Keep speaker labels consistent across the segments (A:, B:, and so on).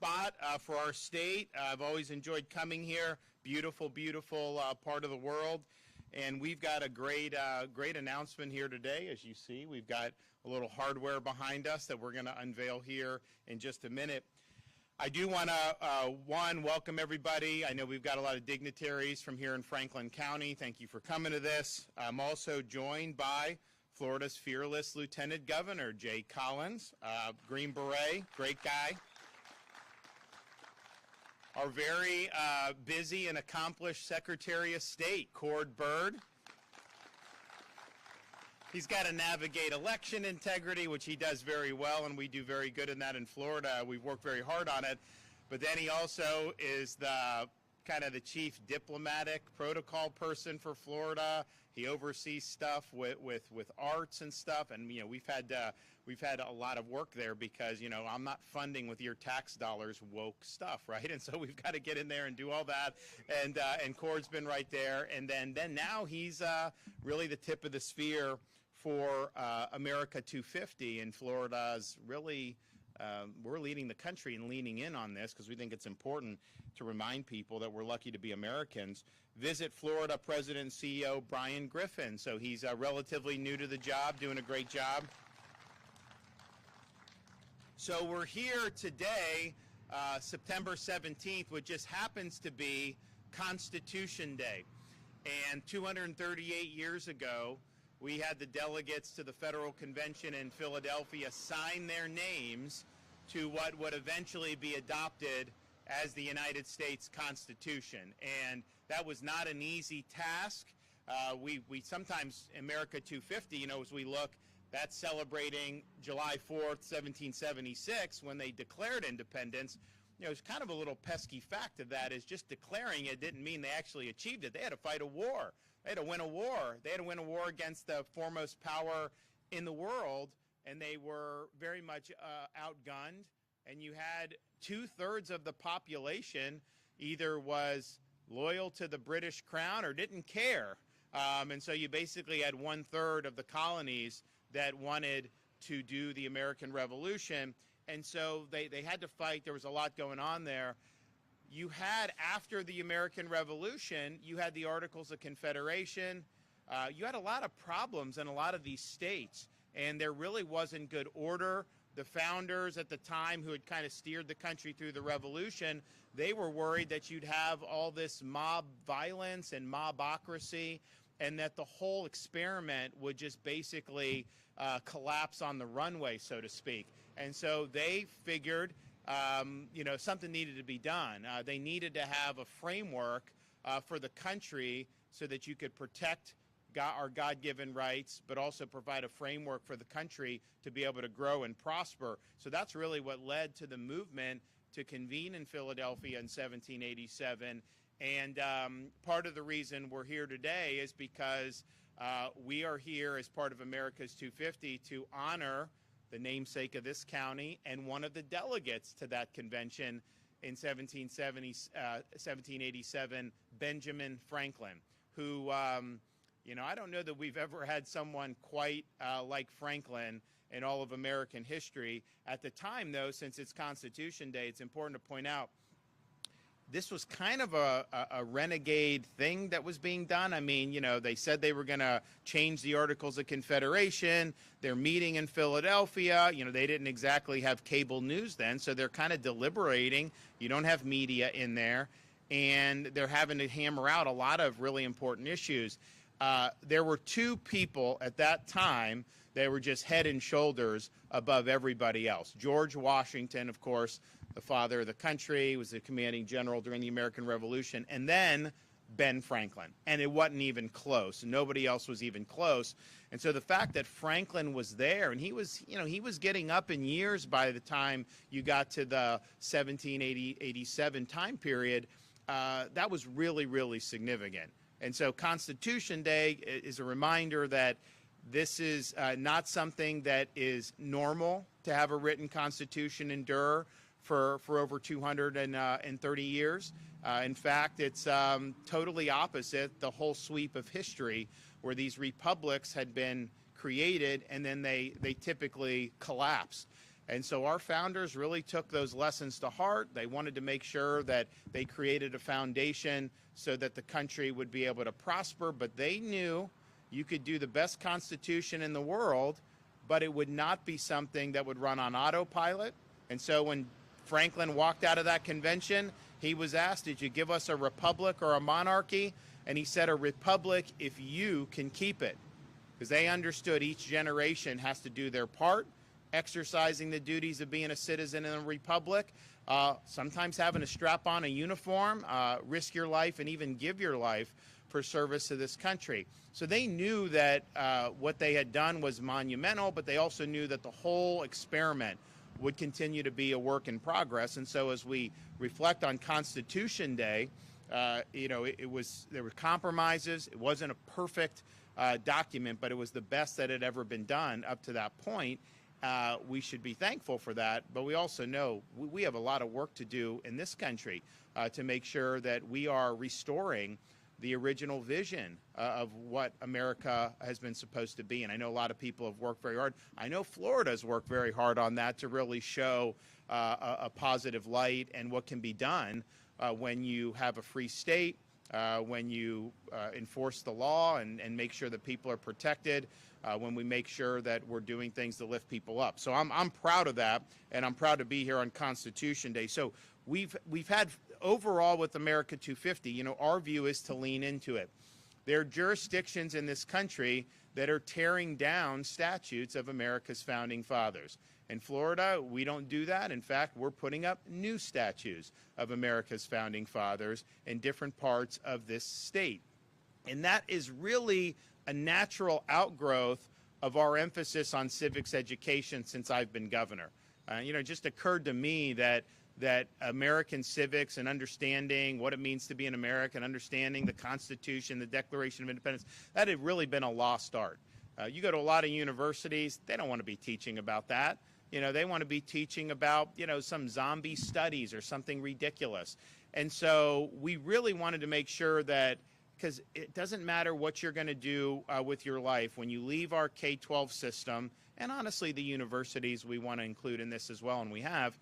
A: spot for our state. I've always enjoyed coming here. Beautiful, beautiful part of the world. And we've got a great announcement here today. As you see, we've got a little hardware behind us that we're going to unveil here in just a minute. I do want to, welcome everybody. I know we've got a lot of dignitaries from here in Franklin County. Thank you for coming to this. I'm also joined by Florida's fearless Lieutenant Governor, Jay Collins, Green Beret, great guy. Our very busy and accomplished Secretary of State, Cord Byrd. He's got to navigate election integrity, which he does very well, and we do very good in that in Florida. We've worked very hard on it. But then he also is the kind of the chief diplomatic protocol person for Florida. He oversees stuff with arts and stuff, and we've had a lot of work there because I'm not funding with your tax dollars woke stuff, right? And so we've got to get in there and do all that. And Cord's been right there, and then now he's really the tip of the spear for America 250, and Florida's really. We're leading the country and leaning in on this because we think it's important to remind people that we're lucky to be Americans. Visit Florida President and CEO Brian Griffin. So he's relatively new to the job, doing a great job. So we're here today, September 17th, which just happens to be Constitution Day. And 238 years ago, we had the delegates to the Federal Convention in Philadelphia sign their names to what would eventually be adopted as the United States Constitution. And that was not an easy task. We sometimes, America 250, as we look, that's celebrating July 4th, 1776, when they declared independence. It's kind of a little pesky fact of that is just declaring it didn't mean they actually achieved it. They had to fight a war. They had to win a war. They had to win a war against the foremost power in the world, and they were very much outgunned. And you had 2/3 of the population either was loyal to the British Crown or didn't care. And so you basically had 1/3 of the colonies that wanted to do the American Revolution. And so they had to fight. There was a lot going on there. You had, after the American Revolution, you had the Articles of Confederation. You had a lot of problems in a lot of these states, and there really wasn't good order. The founders at the time who had kind of steered the country through the revolution, they were worried that you'd have all this mob violence and mobocracy, and that the whole experiment would just basically collapse on the runway, so to speak. And so they figured something needed to be done. They needed to have a framework for the country so that you could protect our God-given rights, but also provide a framework for the country to be able to grow and prosper. So that's really what led to the movement to convene in Philadelphia in 1787. And part of the reason we're here today is because we are here as part of America's 250 to honor the namesake of this county and one of the delegates to that convention in 1787, Benjamin Franklin, who, I don't know that we've ever had someone quite like Franklin in all of American history. At the time, though, since it's Constitution Day, it's important to point out this was kind of a renegade thing that was being done. I mean, they said they were going to change the Articles of Confederation. They're meeting in Philadelphia. They didn't exactly have cable news then, so they're kind of deliberating. You don't have media in there, and they're having to hammer out a lot of really important issues. There were two people at that time that were just head and shoulders above everybody else. George Washington, of course, the father of the country, was the commanding general during the American Revolution, and then Ben Franklin. And it wasn't even close. Nobody else was even close. And so the fact that Franklin was there, and he was getting up in years by the time you got to the 1787 time period, that was really, really significant. And so Constitution Day is a reminder that this is not something that is normal to have a written constitution endure for over 230 years. In fact, it's totally opposite the whole sweep of history, where these republics had been created and then they typically collapse. And so our founders really took those lessons to heart. They wanted to make sure that they created a foundation so that the country would be able to prosper, but they knew you could do the best constitution in the world, but it would not be something that would run on autopilot. And so when Franklin walked out of that convention, he was asked, did you give us a republic or a monarchy? And he said, a republic if you can keep it. Because they understood each generation has to do their part, exercising the duties of being a citizen in a republic, sometimes having to strap on a uniform, risk your life, and even give your life for service to this country. So they knew that what they had done was monumental, but they also knew that the whole experiment would continue to be a work in progress. And so as we reflect on Constitution Day, there were compromises. It wasn't a perfect document, but it was the best that had ever been done up to that point. We should be thankful for that, but we also know we have a lot of work to do in this country to make sure that we are restoring the original vision of what America has been supposed to be. And I know a lot of people have worked very hard. I know Florida has worked very hard on that to really show a positive light and what can be done when you have a free state, when you enforce the law and make sure that people are protected, when we make sure that we're doing things to lift people up. So I'm proud of that, and I'm proud to be here on Constitution Day. So we've had, overall with America 250, our view is to lean into it. There are jurisdictions in this country that are tearing down statutes of America's founding fathers. In Florida, we don't do that. In fact, we're putting up new statues of America's founding fathers in different parts of this state. And that is really a natural outgrowth of our emphasis on civics education since I've been governor. It just occurred to me that American civics and understanding what it means to be an American, understanding the Constitution, the Declaration of Independence, that had really been a lost art. You go to a lot of universities, they don't want to be teaching about that. They want to be teaching about, some zombie studies or something ridiculous. And so we really wanted to make sure that, because it doesn't matter what you're going to do with your life when you leave our K-12 system, and honestly the universities we want to include in this as well, and we have.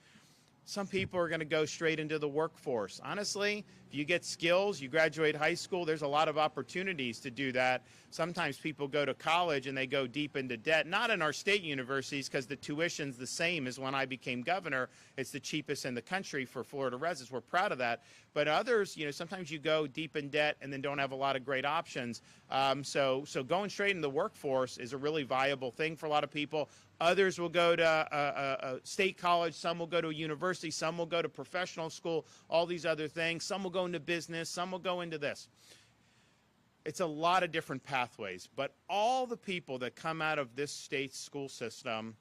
A: Some people are going to go straight into the workforce. Honestly, if you get skills, you graduate high school, there's a lot of opportunities to do that. Sometimes people go to college and they go deep into debt, not in our state universities because the tuition's the same as when I became governor. It's the cheapest in the country for Florida residents. We're proud of that. But others, sometimes you go deep in debt and then don't have a lot of great options. So going straight into the workforce is a really viable thing for a lot of people. Others will go to a state college, some will go to a university, some will go to professional school, all these other things. Some will go into business, some will go into this. It's a lot of different pathways, but all the people that come out of this state's school system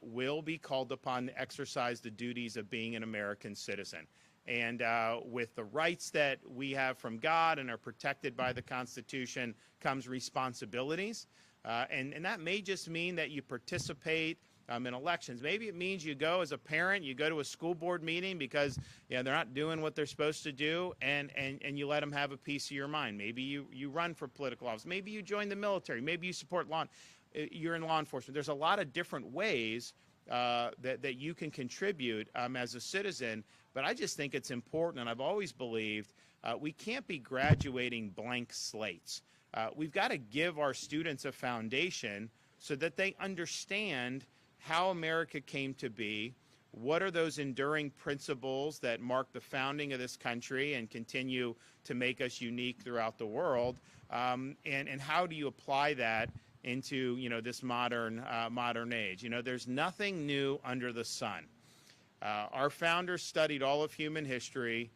A: will be called upon to exercise the duties of being an American citizen. And with the rights that we have from God and are protected by the Constitution comes responsibilities. And that may just mean that you participate in elections. Maybe it means you go as a parent, you go to a school board meeting because they're not doing what they're supposed to do, and you let them have a piece of your mind. Maybe you run for political office. Maybe you join the military. Maybe you support you're in law enforcement. There's a lot of different ways that you can contribute as a citizen, but I just think it's important, and I've always believed we can't be graduating blank slates. We've got to give our students a foundation so that they understand how America came to be, what are those enduring principles that mark the founding of this country and continue to make us unique throughout the world, and how do you apply that into this modern age. There's nothing new under the sun. Our founders studied all of human history.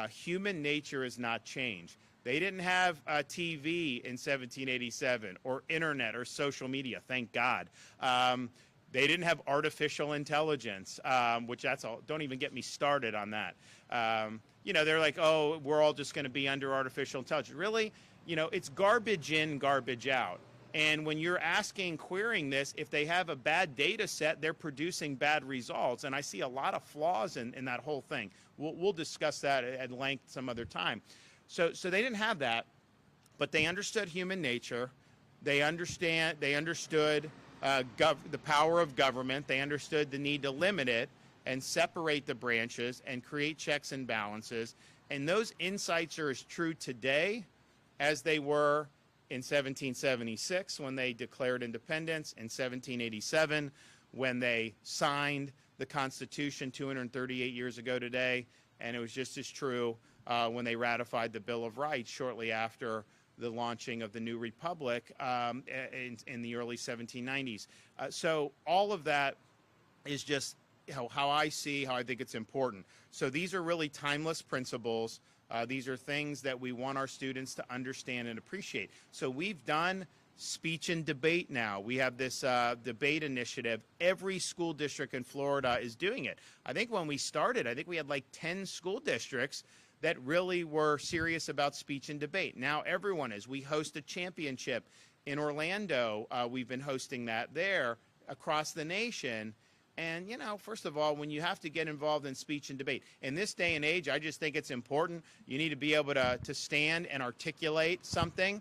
A: Human nature has not changed. They didn't have TV in 1787 or internet or social media, thank God. They didn't have artificial intelligence, which that's all. Don't even get me started on that. They're like, oh, we're all just going to be under artificial intelligence. Really? It's garbage in, garbage out. And when you're querying this, if they have a bad data set, they're producing bad results. And I see a lot of flaws in that whole thing. We'll discuss that at length some other time. So they didn't have that, but they understood human nature. They understood the power of government. They understood the need to limit it and separate the branches and create checks and balances. And those insights are as true today as they were in 1776 when they declared independence, in 1787 when they signed the Constitution 238 years ago today, and it was just as true when they ratified the Bill of Rights shortly after the launching of the new republic in the early 1790s. So all of that is just how I think it's important. So these are really timeless principles. These are things that we want our students to understand and appreciate. So we've done speech and debate now. We have this debate initiative. Every school district in Florida is doing it. I think when we started, I think we had like 10 school districts that really were serious about speech and debate. Now everyone is. We host a championship in Orlando. We've been hosting that there across the nation. And, you know, first of all, when you have to get involved in speech and debate, in this day and age, I just think it's important. You need to be able to stand and articulate something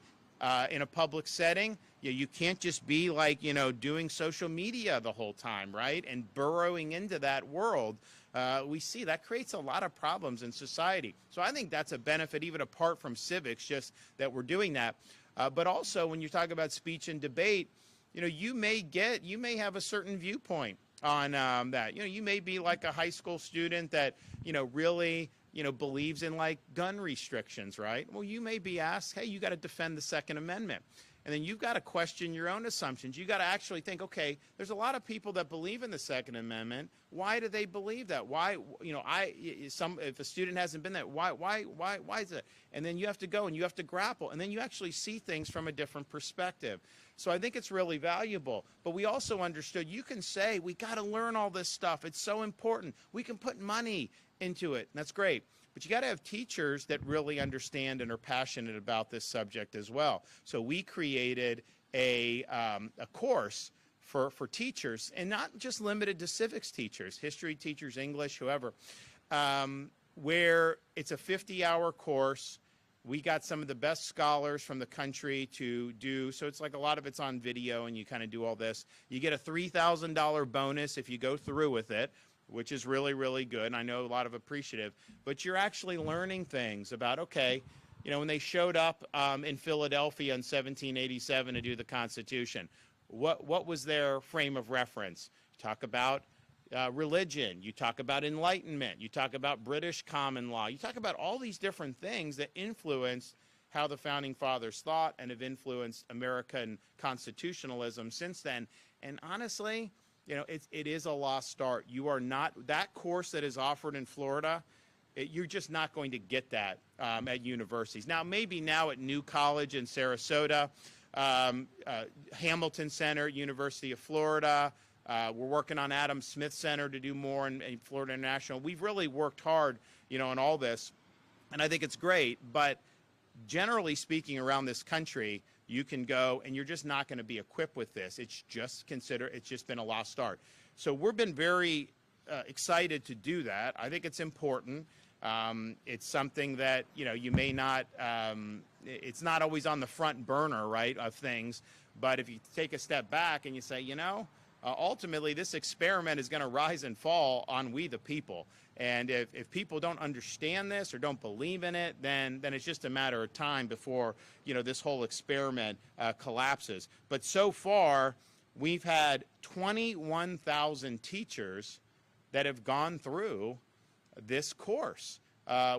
A: in a public setting. You can't just be like, you know, doing social media the whole time, right? And burrowing into that world. We see that creates a lot of problems in society. So I think that's a benefit, even apart from civics, just that we're doing that. But also, when you talk about speech and debate, you know, you may have a certain viewpoint on that. You know, you may be like a high school student that, you know, really, you know, believes in like gun restrictions, right? Well, you may be asked, hey, you got to defend the Second Amendment. And then you've got to question your own assumptions. You got to actually think, okay, there's a lot of people that believe in the Second Amendment. Why do they believe that? Why, you know, if a student hasn't been there, why is it? And then you have to go and you have to grapple, and then you actually see things from a different perspective. So I think it's really valuable. But we also understood, you can say, we got to learn all this stuff. It's so important. We can put money into it. And that's great. But you got to have teachers that really understand and are passionate about this subject as well. So we created a course for teachers, and not just limited to civics teachers, history teachers, English, whoever, where it's a 50-hour course. We got some of the best scholars from the country to do, so it's like a lot of it's on video, and you kind of do all this. You get a $3,000 bonus if you go through with it, which is really, really good. And I know a lot of appreciative, but you're actually learning things about, okay, you know, when they showed up in Philadelphia in 1787 to do the Constitution, what was their frame of reference? You talk about religion, you talk about Enlightenment, you talk about British common law, you talk about all these different things that influenced how the Founding Fathers thought and have influenced American constitutionalism since then. And honestly, you know, it is a lost art. You are not, that course that is offered in Florida, you're just not going to get that at universities. Now, maybe now at New College in Sarasota, Hamilton Center, University of Florida, we're working on Adam Smith Center to do more in Florida International. We've really worked hard, you know, on all this, and I think it's great. But generally speaking, around this country, you can go and you're just not going to be equipped with this. It's just been a lost art. So we've been very excited to do that. I think it's important. It's something that, you know, you may not, it's not always on the front burner, right, of things. But if you take a step back and you say, you know, ultimately this experiment is going to rise and fall on we the people. And if people don't understand this or don't believe in it, then it's just a matter of time before, you know, this whole experiment collapses. But so far, we've had 21,000 teachers that have gone through this course,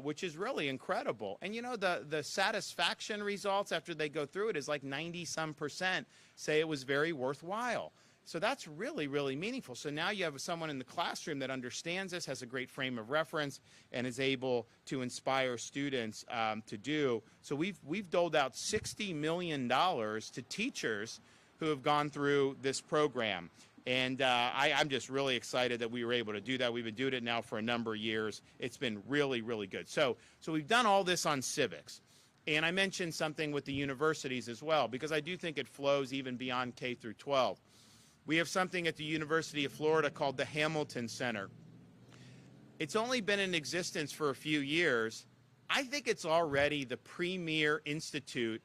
A: which is really incredible. And, you know, the satisfaction results after they go through it is like 90-some% say it was very worthwhile. So that's really, really meaningful. So now you have someone in the classroom that understands this, has a great frame of reference, and is able to inspire students to do. So we've doled out $60 million to teachers who have gone through this program. And I'm just really excited that we were able to do that. We've been doing it now for a number of years. It's been really, really good. So we've done all this on civics. And I mentioned something with the universities as well, because I do think it flows even beyond K through 12. We have something at the University of Florida called the Hamilton Center. It's only been in existence for a few years. I think it's already the premier institute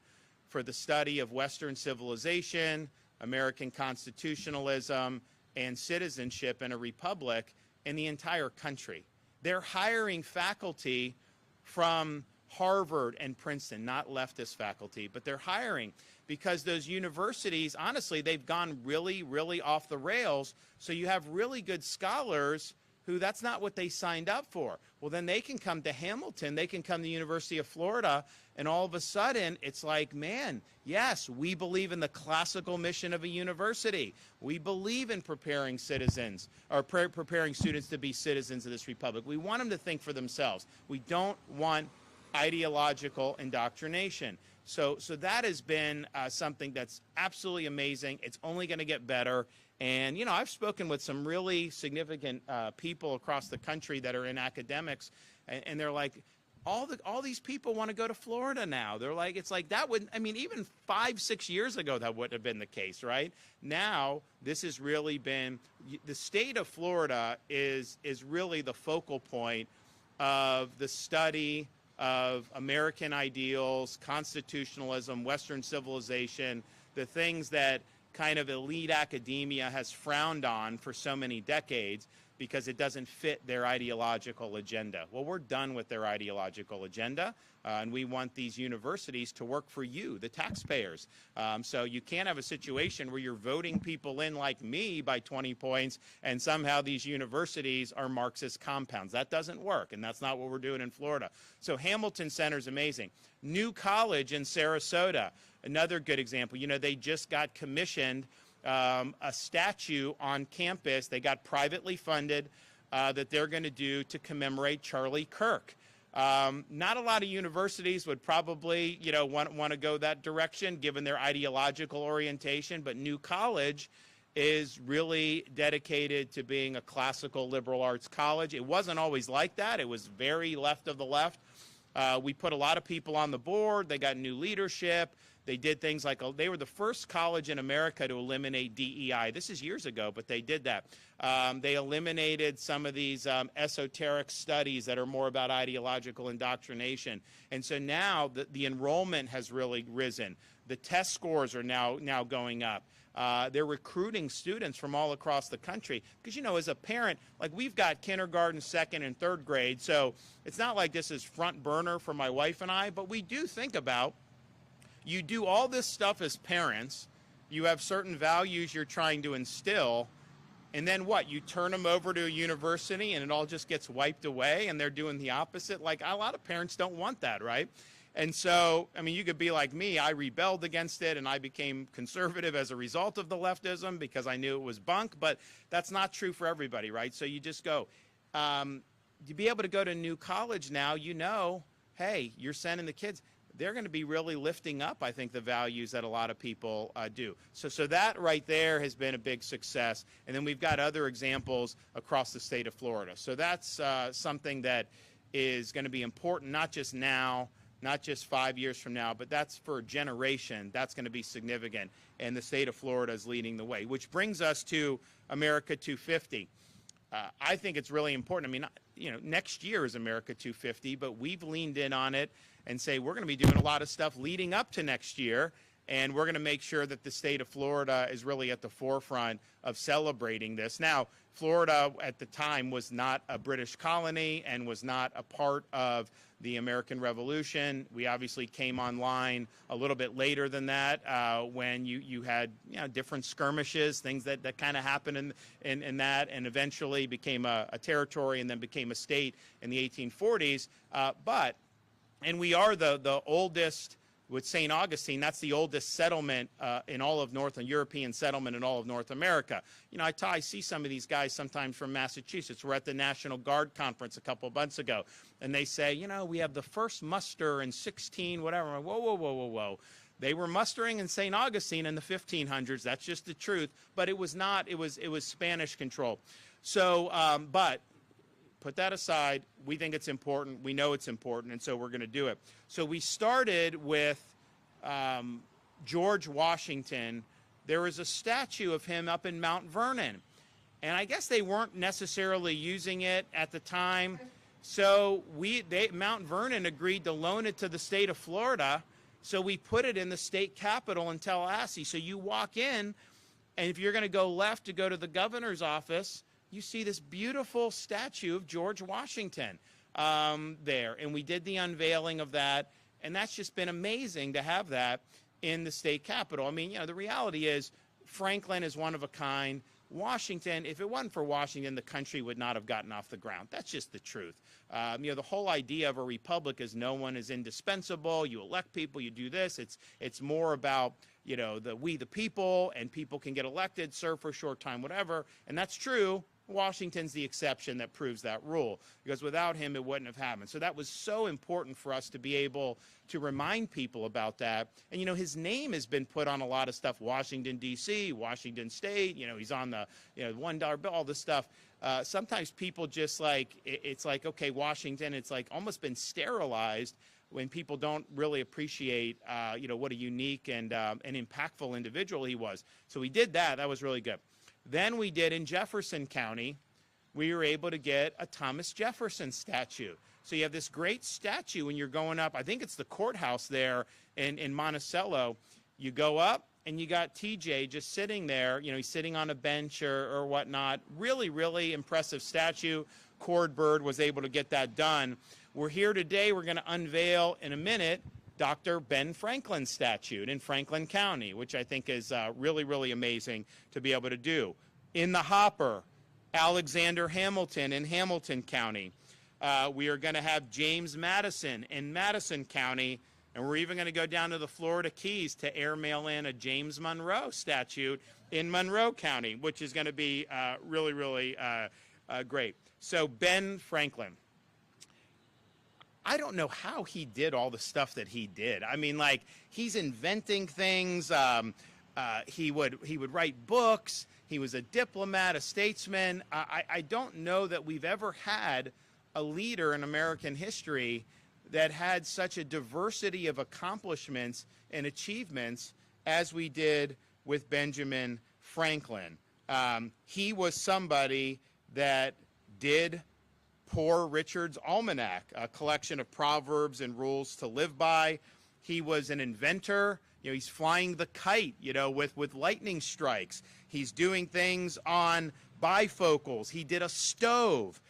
A: for the study of Western civilization, American constitutionalism and citizenship in a republic in the entire country. They're hiring faculty from Harvard and Princeton, not leftist faculty, but they're hiring because those universities, honestly, they've gone really, really off the rails. So you have really good scholars who that's not what they signed up for. Well, then they can come to Hamilton, they can come to the University of Florida, and all of a sudden it's like, man, yes, we believe in the classical mission of a university. We believe in preparing citizens, or preparing students to be citizens of this republic. We want them to think for themselves. We don't want ideological indoctrination. So that has been something that's absolutely amazing. It's only going to get better. And, you know, I've spoken with some really significant people across the country that are in academics, and they're like, all these people want to go to Florida now. They're like, it's like that would, I mean, even 5-6 years ago, that wouldn't have been the case, right? Now, this has really been, the state of Florida is really the focal point of the study of American ideals, constitutionalism, Western civilization, the things that kind of elite academia has frowned on for so many decades because it doesn't fit their ideological agenda. Well, we're done with their ideological agenda, and we want these universities to work for you, the taxpayers. So you can't have a situation where you're voting people in like me by 20 points, and somehow these universities are Marxist compounds. That doesn't work, and that's not what we're doing in Florida. So Hamilton Center is amazing. New College in Sarasota, another good example. You know, they just got commissioned a statue on campus. They got privately funded that they're going to do to commemorate Charlie Kirk. Not a lot of universities would probably, you know, want to go that direction given their ideological orientation, but New College is really dedicated to being a classical liberal arts college. It wasn't always like that. It was very left of the left. We put a lot of people on the board. They got new leadership. They did things like, they were the first college in America to eliminate DEI. This is years ago, but they did that. They eliminated some of these esoteric studies that are more about ideological indoctrination. And so now the enrollment has really risen. The test scores are now going up. They're recruiting students from all across the country. Because, you know, as a parent, like we've got kindergarten, second, and third grade. So it's not like this is front burner for my wife and I, but we do think about, you do all this stuff as parents, you have certain values you're trying to instill, and then what? You turn them over to a university and it all just gets wiped away and they're doing the opposite? Like, a lot of parents don't want that, right? And so, I mean, you could be like me. I rebelled against it and I became conservative as a result of the leftism because I knew it was bunk, but that's not true for everybody, right? So you just go. To be able to go to New College now, you know, hey, you're sending the kids. They're going to be really lifting up, I think, the values that a lot of people do. So that right there has been a big success. And then we've got other examples across the state of Florida. So that's something that is going to be important, not just now, not just 5 years from now, but that's for a generation. That's going to be significant. And the state of Florida is leading the way, which brings us to America 250. I think it's really important. I mean, you know, next year is America 250, but we've leaned in on it and say we're going to be doing a lot of stuff leading up to next year, and we're going to make sure that the state of Florida is really at the forefront of celebrating this. Now, Florida at the time was not a British colony and was not a part of the American Revolution. We obviously came online a little bit later than that when you had, you know, different skirmishes, things that kind of happened in that, and eventually became a territory and then became a state in the 1840s. And we are the oldest, with St. Augustine, that's the oldest settlement in all of European settlement in all of North America. You know, I see some of these guys sometimes from Massachusetts. We're at the National Guard Conference a couple of months ago, and they say, you know, we have the first muster in 16, whatever. I'm like, whoa, whoa, whoa, whoa, whoa. They were mustering in St. Augustine in the 1500s. That's just the truth. But it was not, it was Spanish control. So, but put that aside, we think it's important, we know it's important, and so we're going to do it. So we started with George Washington. There was a statue of him up in Mount Vernon, and I guess they weren't necessarily using it at the time, so Mount Vernon agreed to loan it to the state of Florida So we put it in the state capitol in Tallahassee. So you walk in, and if you're going to go left to go to the governor's office, you see this beautiful statue of George Washington there. And we did the unveiling of that, and that's just been amazing to have that in the state capitol. I mean, you know, the reality is Franklin is one of a kind. Washington, if it wasn't for Washington, the country would not have gotten off the ground. That's just the truth. You know, the whole idea of a republic is no one is indispensable. You elect people, you do this. It's more about, you know, we the people, and people can get elected, serve for a short time, whatever. And that's true. Washington's the exception that proves that rule, because without him, it wouldn't have happened. So that was so important for us to be able to remind people about that. And, you know, his name has been put on a lot of stuff, Washington, D.C., Washington State, you know, he's on the, you know, $1 bill, all this stuff. Sometimes people just like, it's like, okay, Washington, it's like almost been sterilized when people don't really appreciate, you know, what a unique and an impactful individual he was. So we did that. That was really good. Then we did in Jefferson County, we were able to get a Thomas Jefferson statue. So you have this great statue when you're going up, I think it's the courthouse there in Monticello. You go up and you got TJ just sitting there, you know, he's sitting on a bench or whatnot. Really, really impressive statue. Cord Bird was able to get that done. We're here today, we're gonna unveil in a minute Dr. Ben Franklin's statue in Franklin County, which I think is really, really amazing to be able to do. In the hopper, Alexander Hamilton in Hamilton County. We are going to have James Madison in Madison County, and we're even going to go down to the Florida Keys to airmail in a James Monroe statue in Monroe County, which is going to be really, really great. So Ben Franklin. I don't know how he did all the stuff that he did. I mean, like, he's inventing things. He would write books. He was a diplomat, a statesman. I don't know that we've ever had a leader in American history that had such a diversity of accomplishments and achievements as we did with Benjamin Franklin. He was somebody that did Poor Richard's Almanac, a collection of proverbs and rules to live by. He was an inventor. You know, he's flying the kite, you know, with lightning strikes. He's doing things on bifocals. He did a stove.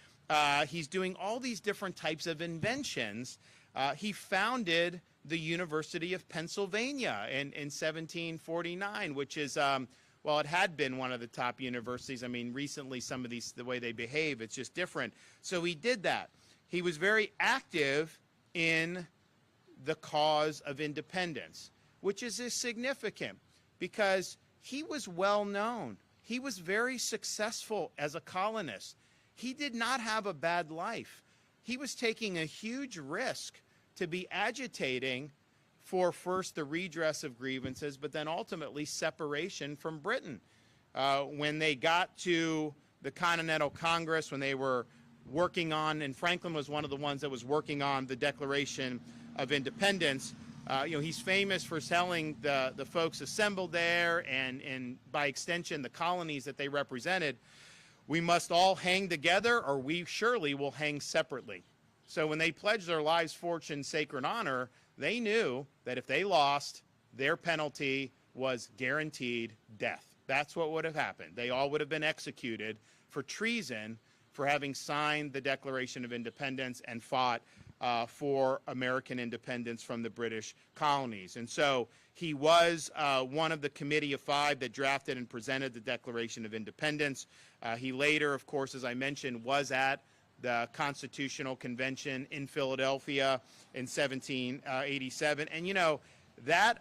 A: He's doing all these different types of inventions. He founded the University of Pennsylvania in 1749, which is well, it had been one of the top universities. I mean, recently some of these, the way they behave, it's just different. So he did that. He was very active in the cause of independence, which is significant because he was well known. He was very successful as a colonist. He did not have a bad life. He was taking a huge risk to be agitating for first the redress of grievances, but then ultimately separation from Britain. When they got to the Continental Congress, when they were working on, and Franklin was one of the ones that was working on the Declaration of Independence, you know, he's famous for telling the folks assembled there and by extension the colonies that they represented, we must all hang together or we surely will hang separately. So when they pledged their lives, fortune, sacred honor, they knew that if they lost, their penalty was guaranteed death. That's what would have happened. They all would have been executed for treason for having signed the Declaration of Independence and fought for American independence from the British colonies. And so he was one of the Committee of Five that drafted and presented the Declaration of Independence. He later, of course, as I mentioned, was at the Constitutional Convention in Philadelphia in 1787. And, you know, that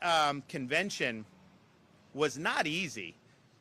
A: convention was not easy,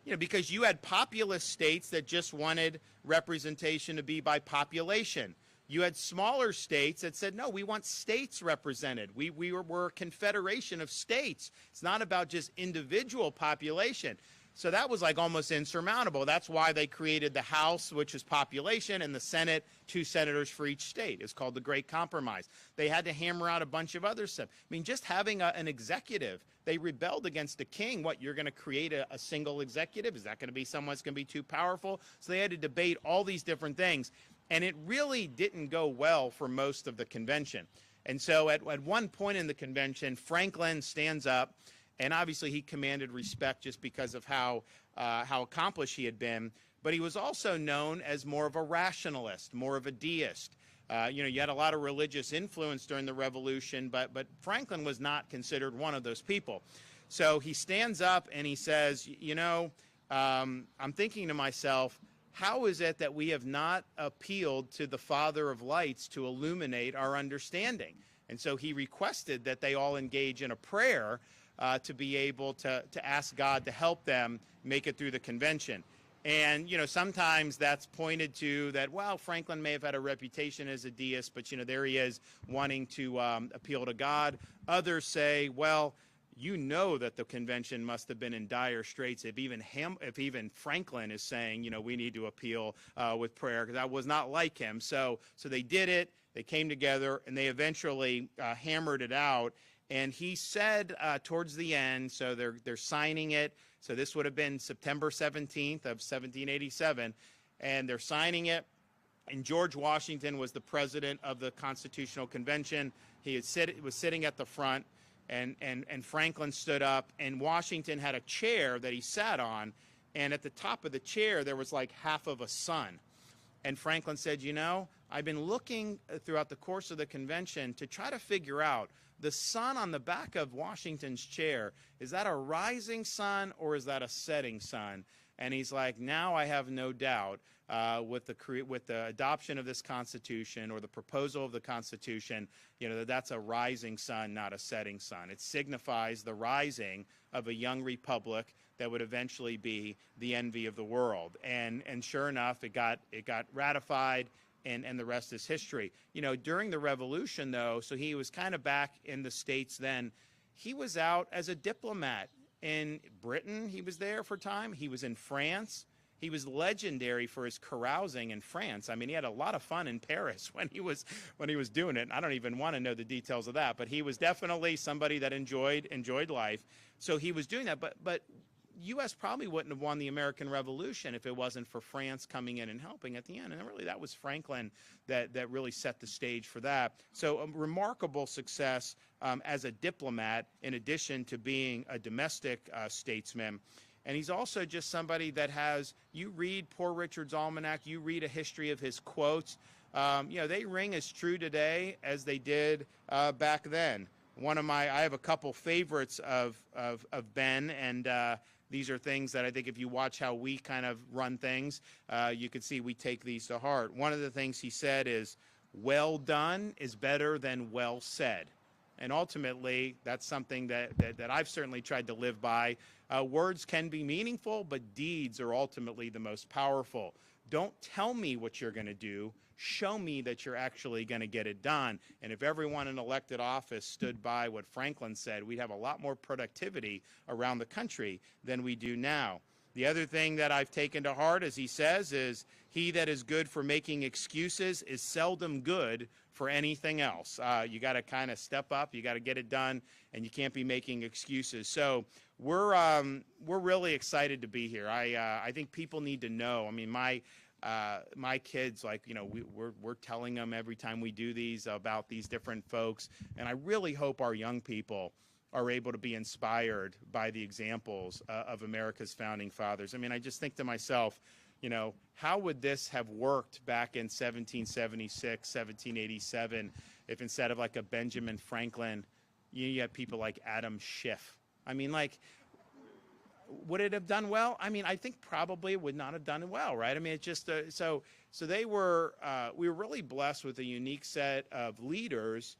A: you know, because you had populous states that just wanted representation to be by population. You had smaller states that said, no, we want states represented. We were a confederation of states. It's not about just individual population. So that was like almost insurmountable. That's why they created the House, which is population, and the Senate, 2 senators for each state. It's called the Great Compromise. They had to hammer out a bunch of other stuff. I mean, just having an executive, they rebelled against the king. What, you're going to create a single executive? Is that going to be someone that's going to be too powerful? So they had to debate all these different things. And it really didn't go well for most of the convention. And so at one point in the convention, Franklin stands up, and obviously he commanded respect just because of how accomplished he had been. But he was also known as more of a rationalist, more of a deist. You had a lot of religious influence during the Revolution, but Franklin was not considered one of those people. So he stands up and he says, I'm thinking to myself, how is it that we have not appealed to the Father of Lights to illuminate our understanding? And so he requested that they all engage in a prayer to be able to ask God to help them make it through the convention. And, sometimes that's pointed to that, well, Franklin may have had a reputation as a deist, but, there he is wanting to appeal to God. Others say, well, that the convention must have been in dire straits if even Franklin is saying, we need to appeal with prayer, because that was not like him. So they did it. They came together, and they eventually hammered it out. And he said towards the end, so they're signing it. So this would have been September 17th of 1787, and they're signing it. And George Washington was the president of the Constitutional Convention. He was sitting at the front. And Franklin stood up, and Washington had a chair that he sat on, and at the top of the chair there was like half of a sun. And Franklin said, I've been looking throughout the course of the convention to try to figure out the sun on the back of Washington's chair. Is that a rising sun or is that a setting sun? And he's like, now I have no doubt with the adoption of this Constitution, or the proposal of the Constitution, that's a rising sun, not a setting sun. It signifies the rising of a young republic that would eventually be the envy of the world. And sure enough, it got ratified, and the rest is history. During the Revolution, though, so he was kind of back in the States then. He was out as a diplomat. In Britain, he was there for a time. He was in France. He was legendary for his carousing in France. I mean, he had a lot of fun in Paris when he was doing it. I don't even want to know the details of that, but he was definitely somebody that enjoyed life. So he was doing that, but U.S. probably wouldn't have won the American Revolution if it wasn't for France coming in and helping at the end. And really, that was Franklin that really set the stage for that. So a remarkable success as a diplomat, in addition to being a domestic statesman. And he's also just somebody that you read Poor Richard's Almanac, you read a history of his quotes. They ring as true today as they did back then. I have a couple favorites of Ben, and these are things that I think if you watch how we kind of run things, you can see we take these to heart. One of the things he said is, well done is better than well said. And ultimately, that's something that I've certainly tried to live by. Words can be meaningful, but deeds are ultimately the most powerful. Don't tell me what you're going to do. Show me that you're actually going to get it done. And if everyone in elected office stood by what Franklin said, we'd have a lot more productivity around the country than we do now. The other thing that I've taken to heart, as he says, is he that is good for making excuses is seldom good for anything else. You got to kind of step up, you got to get it done, and you can't be making excuses. So we're really excited to be here. I think people need to know. I mean, my kids, we're telling them every time we do these about these different folks, and I really hope our young people are able to be inspired by the examples of America's founding fathers. I mean, I just think to myself, how would this have worked back in 1776, 1787, if instead of like a Benjamin Franklin, you had people like Adam Schiff? I mean, would it have done well? I mean, I think probably it would not have done well, right? I mean, it's just so we were really blessed with a unique set of leaders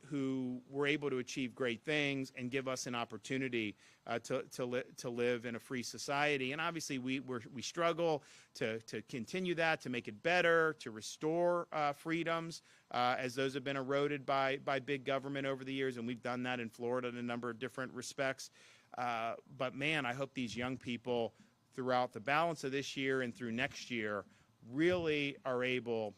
A: who were able to achieve great things and give us an opportunity to live in a free society. And obviously, we struggle to continue that, to make it better, to restore freedoms as those have been eroded by big government over the years. And we've done that in Florida in a number of different respects. But man, I hope these young people throughout the balance of this year and through next year really are able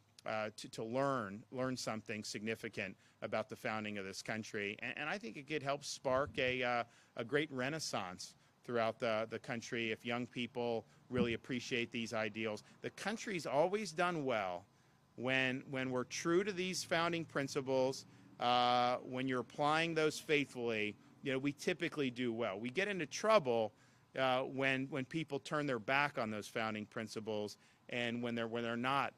A: to learn something significant about the founding of this country. And I think it could help spark a great renaissance throughout the country if young people really appreciate these ideals. The country's always done well when we're true to these founding principles, when you're applying those faithfully, we typically do well. We get into trouble when people turn their back on those founding principles and when they're not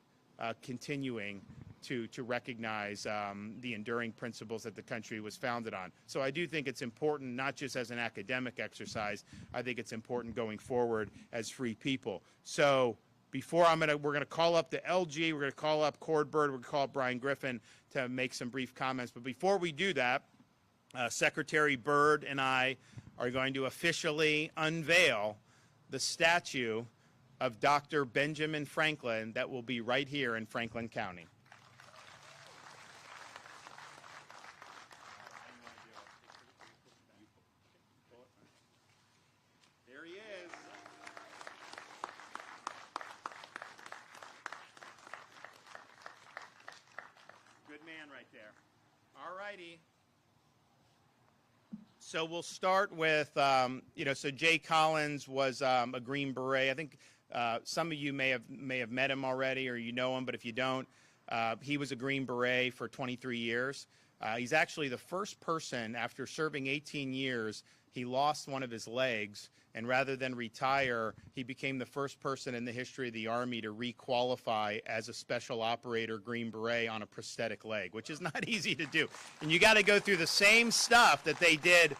A: continuing to recognize the enduring principles that the country was founded on. So I do think it's important, not just as an academic exercise. I think it's important going forward as free people. So before we're gonna call up the LG, we're gonna call up Cord Bird, we're gonna call up Brian Griffin to make some brief comments. But before we do that, Secretary Byrd and I are going to officially unveil the statue of Dr. Benjamin Franklin that will be right here in Franklin County. There he is. Good man right there. All righty. So we'll start with, so Jay Collins was a Green Beret. I think some of you may have met him already, or you know him, but if you don't, he was a Green Beret for 23 years. He's actually the first person, after serving 18 years, he lost one of his legs, and rather than retire, he became the first person in the history of the Army to re-qualify as a special operator Green Beret on a prosthetic leg, which is not easy to do. And you got to go through the same stuff that they did,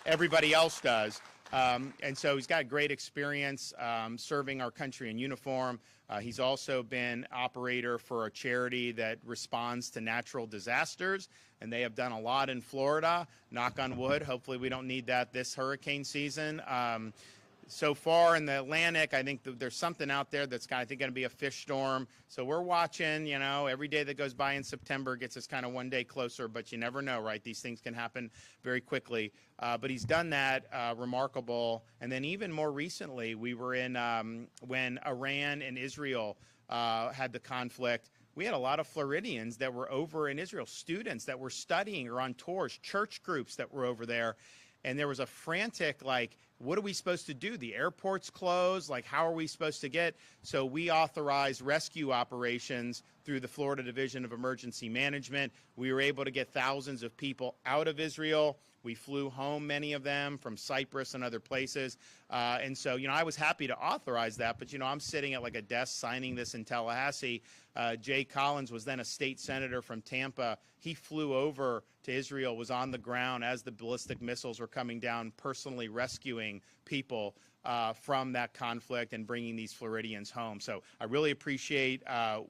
A: everybody else does. And so he's got great experience serving our country in uniform. He's also been operator for a charity that responds to natural disasters, and they have done a lot in Florida. Knock on wood, hopefully we don't need that this hurricane season. So far in the Atlantic, I think there's something out there that's I think going to be a fish storm. So we're watching, every day that goes by in September gets us kind of one day closer, but you never know, right? These things can happen very quickly. But he's done that, remarkable. And then even more recently, we were in when Iran and Israel had the conflict. We had a lot of Floridians that were over in Israel, students that were studying or on tours, church groups that were over there. And there was a frantic, what are we supposed to do? The airport's closed. How are we supposed to get? So we authorized rescue operations through the Florida Division of Emergency Management. We were able to get thousands of people out of Israel. We flew home, many of them, from Cyprus and other places. And so, I was happy to authorize that. But, I'm sitting at a desk signing this in Tallahassee. Jay Collins was then a state senator from Tampa. He flew over to Israel, was on the ground as the ballistic missiles were coming down, personally rescuing people from that conflict and bringing these Floridians home. So I really appreciate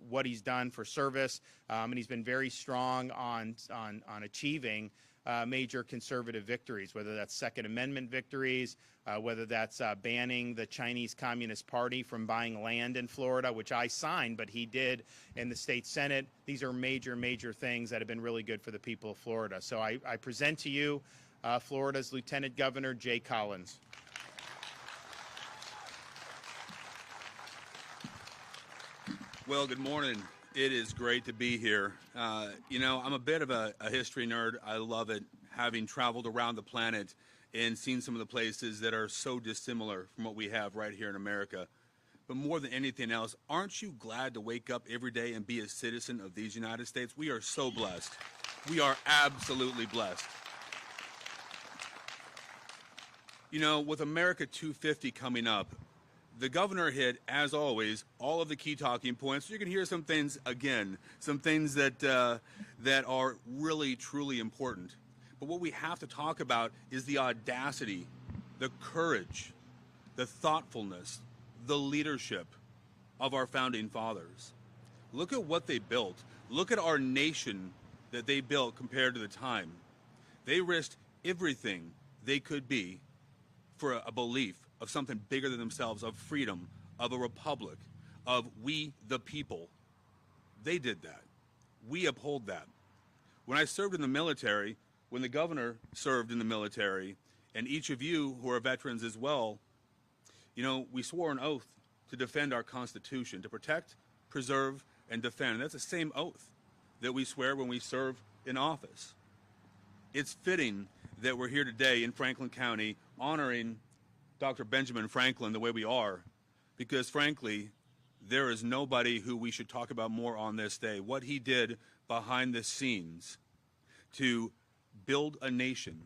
A: what he's done for service, and he's been very strong on achieving major conservative victories, whether that's Second Amendment victories, whether that's banning the Chinese Communist Party from buying land in Florida, which I signed, but he did in the state Senate. These are major, major things that have been really good for the people of Florida. So I present to you Florida's Lieutenant Governor Jay Collins.
B: Well, good morning. It is great to be here. I'm a bit of a history nerd. I love it, having traveled around the planet and seen some of the places that are so dissimilar from what we have right here in America. But more than anything else, aren't you glad to wake up every day and be a citizen of these United States? We are so blessed. We are absolutely blessed. With America 250 coming up, the governor hit, as always, all of the key talking points. You can hear some things again, some things that are really, truly important. But what we have to talk about is the audacity, the courage, the thoughtfulness, the leadership of our founding fathers. Look at what they built. Look at our nation that they built compared to the time. They risked everything they could be for a belief of something bigger than themselves, of freedom, of a republic, of we the people. They did that. We uphold that. When I served in the military, when the governor served in the military, and each of you who are veterans as well, we swore an oath to defend our Constitution, to protect, preserve, and defend. And that's the same oath that we swear when we serve in office. It's fitting that we're here today in Franklin County honoring Dr. Benjamin Franklin the way we are, because frankly, there is nobody who we should talk about more on this day. What he did behind the scenes to build a nation.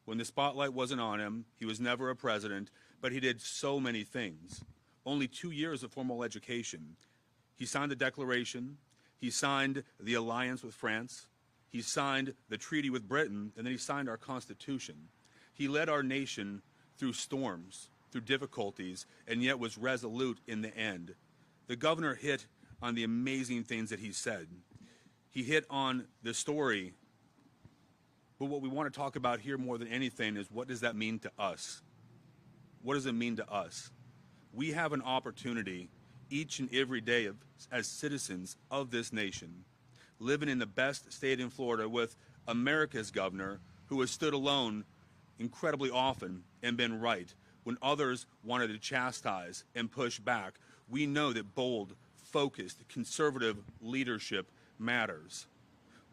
B: When the spotlight wasn't on him, he was never a president, but he did so many things. Only 2 years of formal education. He signed the Declaration, he signed the alliance with France, he signed the treaty with Britain, and then he signed our Constitution. He led our nation through storms, through difficulties, and yet was resolute in the end. The governor hit on the amazing things that he said. He hit on the story, but what we want to talk about here more than anything is, what does that mean to us? What does it mean to us? We have an opportunity each and every day as citizens of this nation, living in the best state in Florida with America's governor, who has stood alone incredibly often and been right when others wanted to chastise and push back. We know that bold, focused, conservative leadership matters.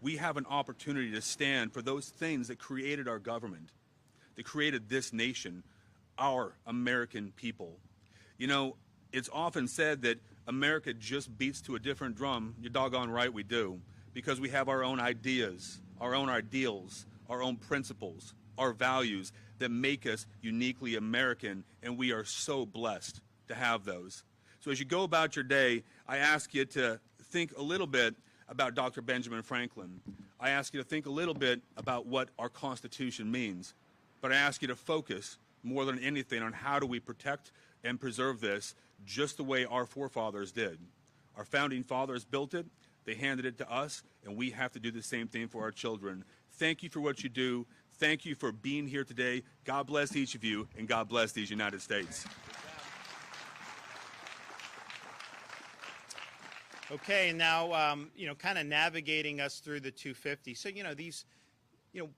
B: We have an opportunity to stand for those things that created our government, that created this nation, our American people. You know, it's often said that America just beats to a different drum. You're doggone right we do, because we have our own ideas, our own ideals, our own principles, our values that make us uniquely American, and we are so blessed to have those. So as you go about your day, I ask you to think a little bit about Dr. Benjamin Franklin. I ask you to think a little bit about what our Constitution means, but I ask you to focus more than anything on how do we protect and preserve this just the way our forefathers did. Our founding fathers built it, they handed it to us, and we have to do the same thing for our children. Thank you for what you do. Thank you for being here today. God bless each of you, and God bless these United States.
A: Okay, now, kind of navigating us through the 250. So,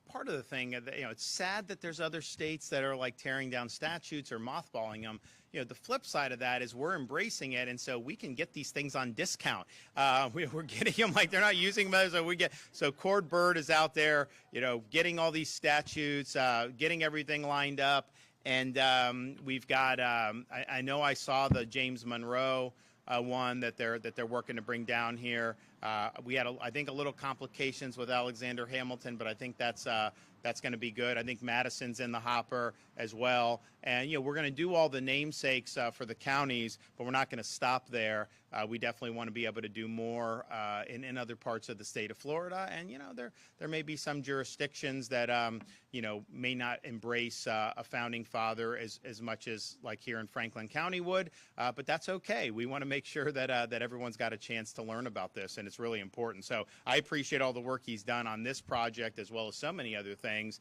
A: part of the thing, it's sad that there's other states that are like tearing down statutes or mothballing them. The flip side of that is we're embracing it, and so we can get these things on discount. We're getting them like they're not using them, so Cord Bird is out there, getting all these statutes, getting everything lined up, and we've got. I know I saw the James Monroe one that they're working to bring down here. We had, I think, a little complications with Alexander Hamilton, but I think that's going to be good. I think Madison's in the hopper as well. And, we're going to do all the namesakes for the counties, but we're not going to stop there. We definitely want to be able to do more in other parts of the state of Florida. And, there may be some jurisdictions that, may not embrace a founding father as much as like here in Franklin County would, but that's okay. We want to make sure that everyone's got a chance to learn about this, and it's really important. So I appreciate all the work he's done on this project as well as so many other things,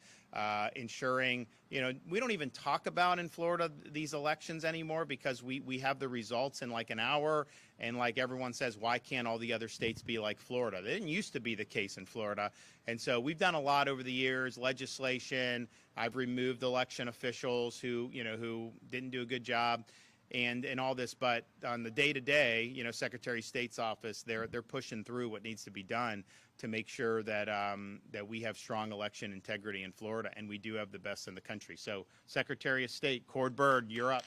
A: ensuring, we don't even talk about in Florida these elections anymore because we have the results in like an hour, and like everyone says, why can't all the other states be like Florida? They didn't used to be the case in Florida. And so we've done a lot over the years, legislation. I've removed election officials who didn't do a good job and all this, but on the day-to-day, Secretary of State's office, they're pushing through what needs to be done to make sure that that we have strong election integrity in Florida, and we do have the best in the country. So, Secretary of State Cord Bird, you're up.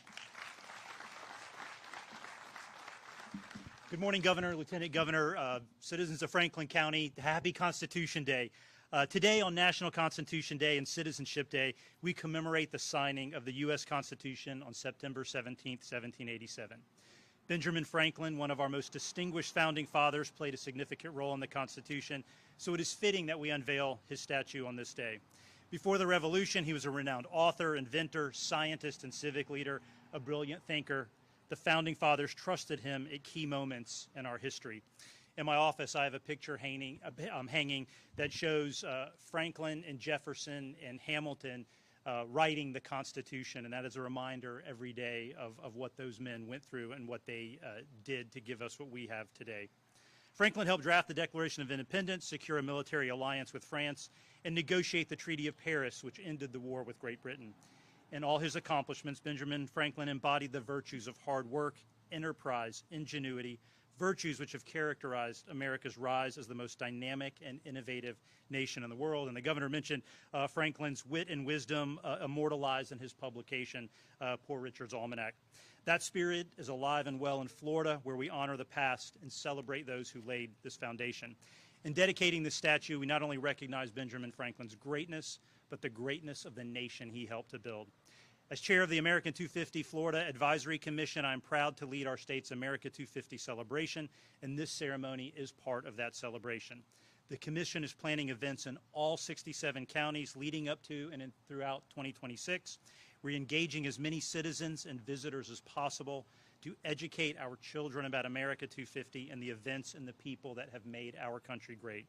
C: Good morning, Governor, Lieutenant Governor, citizens of Franklin County. Happy Constitution Day. Today on National Constitution Day and Citizenship Day, we commemorate the signing of the U.S. Constitution on September 17, 1787. Benjamin Franklin, one of our most distinguished founding fathers, played a significant role in the Constitution, so it is fitting that we unveil his statue on this day. Before the Revolution, he was a renowned author, inventor, scientist, and civic leader, a brilliant thinker. The founding fathers trusted him at key moments in our history. In my office, I have a picture hanging that shows Franklin and Jefferson and Hamilton writing the Constitution, and that is a reminder every day of what those men went through and what they did to give us what we have today. Franklin helped draft the Declaration of Independence, secure a military alliance with France, and negotiate the Treaty of Paris, which ended the war with Great Britain. In all his accomplishments, Benjamin Franklin embodied the virtues of hard work, enterprise, ingenuity, virtues which have characterized America's rise as the most dynamic and innovative nation in the world. And the governor mentioned Franklin's wit and wisdom immortalized in his publication, Poor Richard's Almanac. That spirit is alive and well in Florida, where we honor the past and celebrate those who laid this foundation. In dedicating this statue, we not only recognize Benjamin Franklin's greatness, but the greatness of the nation he helped to build. As chair of the American 250 Florida Advisory Commission, I'm proud to lead our state's America 250 celebration, and this ceremony is part of that celebration. The commission is planning events in all 67 counties leading up to and throughout 2026. We're engaging as many citizens and visitors as possible to educate our children about America 250 and the events and the people that have made our country great.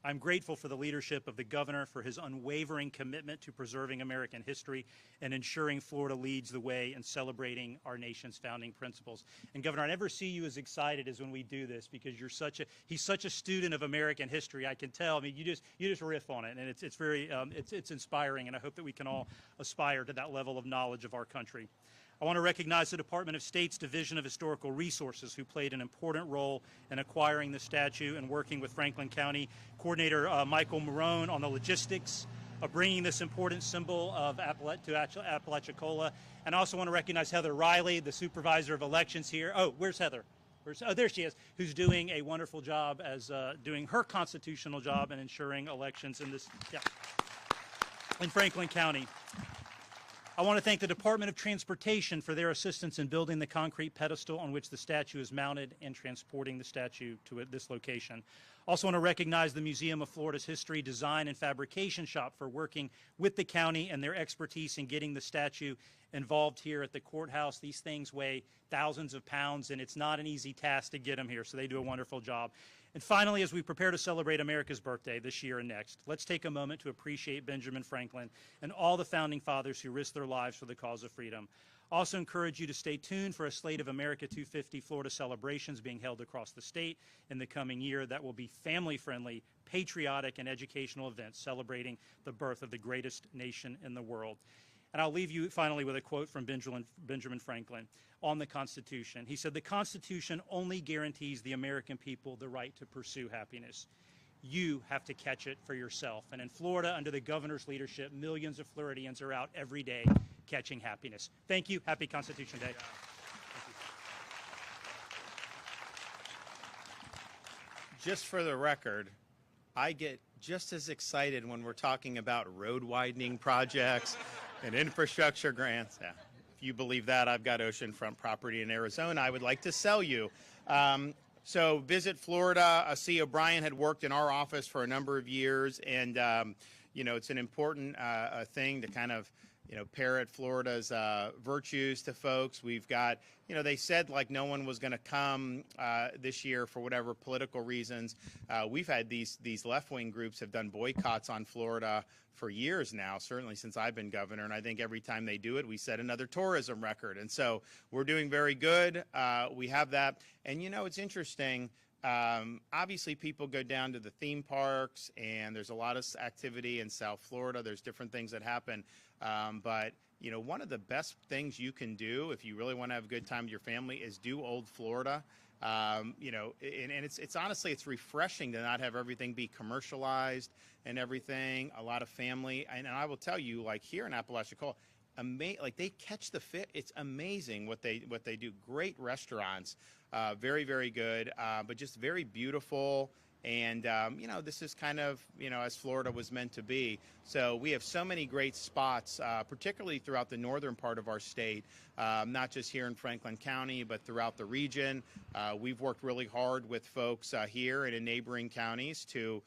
C: I'm grateful for the leadership of the governor for his unwavering commitment to preserving American history and ensuring Florida leads the way in celebrating our nation's founding principles. And Governor, I never see you as excited as when we do this because he's such a student of American history. I can tell. I mean, you just riff on it, and it's very it's inspiring. And I hope that we can all aspire to that level of knowledge of our country. I want to recognize the Department of State's Division of Historical Resources, who played an important role in acquiring the statue and working with Franklin County Coordinator Michael Marone on the logistics of bringing this important symbol of Apalachicola. And I also want to recognize Heather Riley, the Supervisor of Elections here. Oh, where's Heather? Oh, there she is, who's doing a wonderful job as doing her constitutional job and ensuring elections in in Franklin County. I want to thank the Department of Transportation for their assistance in building the concrete pedestal on which the statue is mounted and transporting the statue to this location. Also want to recognize the Museum of Florida's History, Design, and Fabrication Shop for working with the county and their expertise in getting the statue involved here at the courthouse. These things weigh thousands of pounds, and it's not an easy task to get them here, so they do a wonderful job. And finally, as we prepare to celebrate America's birthday this year and next, let's take a moment to appreciate Benjamin Franklin and all the founding fathers who risked their lives for the cause of freedom. Also encourage you to stay tuned for a slate of America 250 Florida celebrations being held across the state in the coming year that will be family-friendly, patriotic, and educational events celebrating the birth of the greatest nation in the world. And I'll leave you finally with a quote from Benjamin Franklin on the Constitution. He said, "The Constitution only guarantees the American people the right to pursue happiness. You have to catch it for yourself." And in Florida, under the governor's leadership, millions of Floridians are out every day catching happiness. Thank you. Happy Constitution Day.
A: Just for the record, I get just as excited when we're talking about road widening projects and infrastructure grants. Yeah. If you believe that, I've got oceanfront property in Arizona I would like to sell you. So visit Florida. C. O'Brien had worked in our office for a number of years, and it's an important thing to kind of parrot Florida's virtues to folks. We've got, they said like no one was going to come this year for whatever political reasons. We've had these left-wing groups have done boycotts on Florida for years now, certainly since I've been governor, and I think every time they do it, we set another tourism record. And so we're doing very good. We have that. And, it's interesting. Obviously, people go down to the theme parks, and there's a lot of activity in South Florida. There's different things that happen. But one of the best things you can do if you really want to have a good time with your family is do Old Florida. And it's honestly, it's refreshing to not have everything be commercialized and everything, a lot of family. And I will tell you, like here in Apalachicola, like they catch the fit. It's amazing what they do. Great restaurants, very, very good, but just very beautiful. And, this is kind of, as Florida was meant to be. So we have so many great spots, particularly throughout the northern part of our state, not just here in Franklin County, but throughout the region. We've worked really hard with folks here and in neighboring counties to,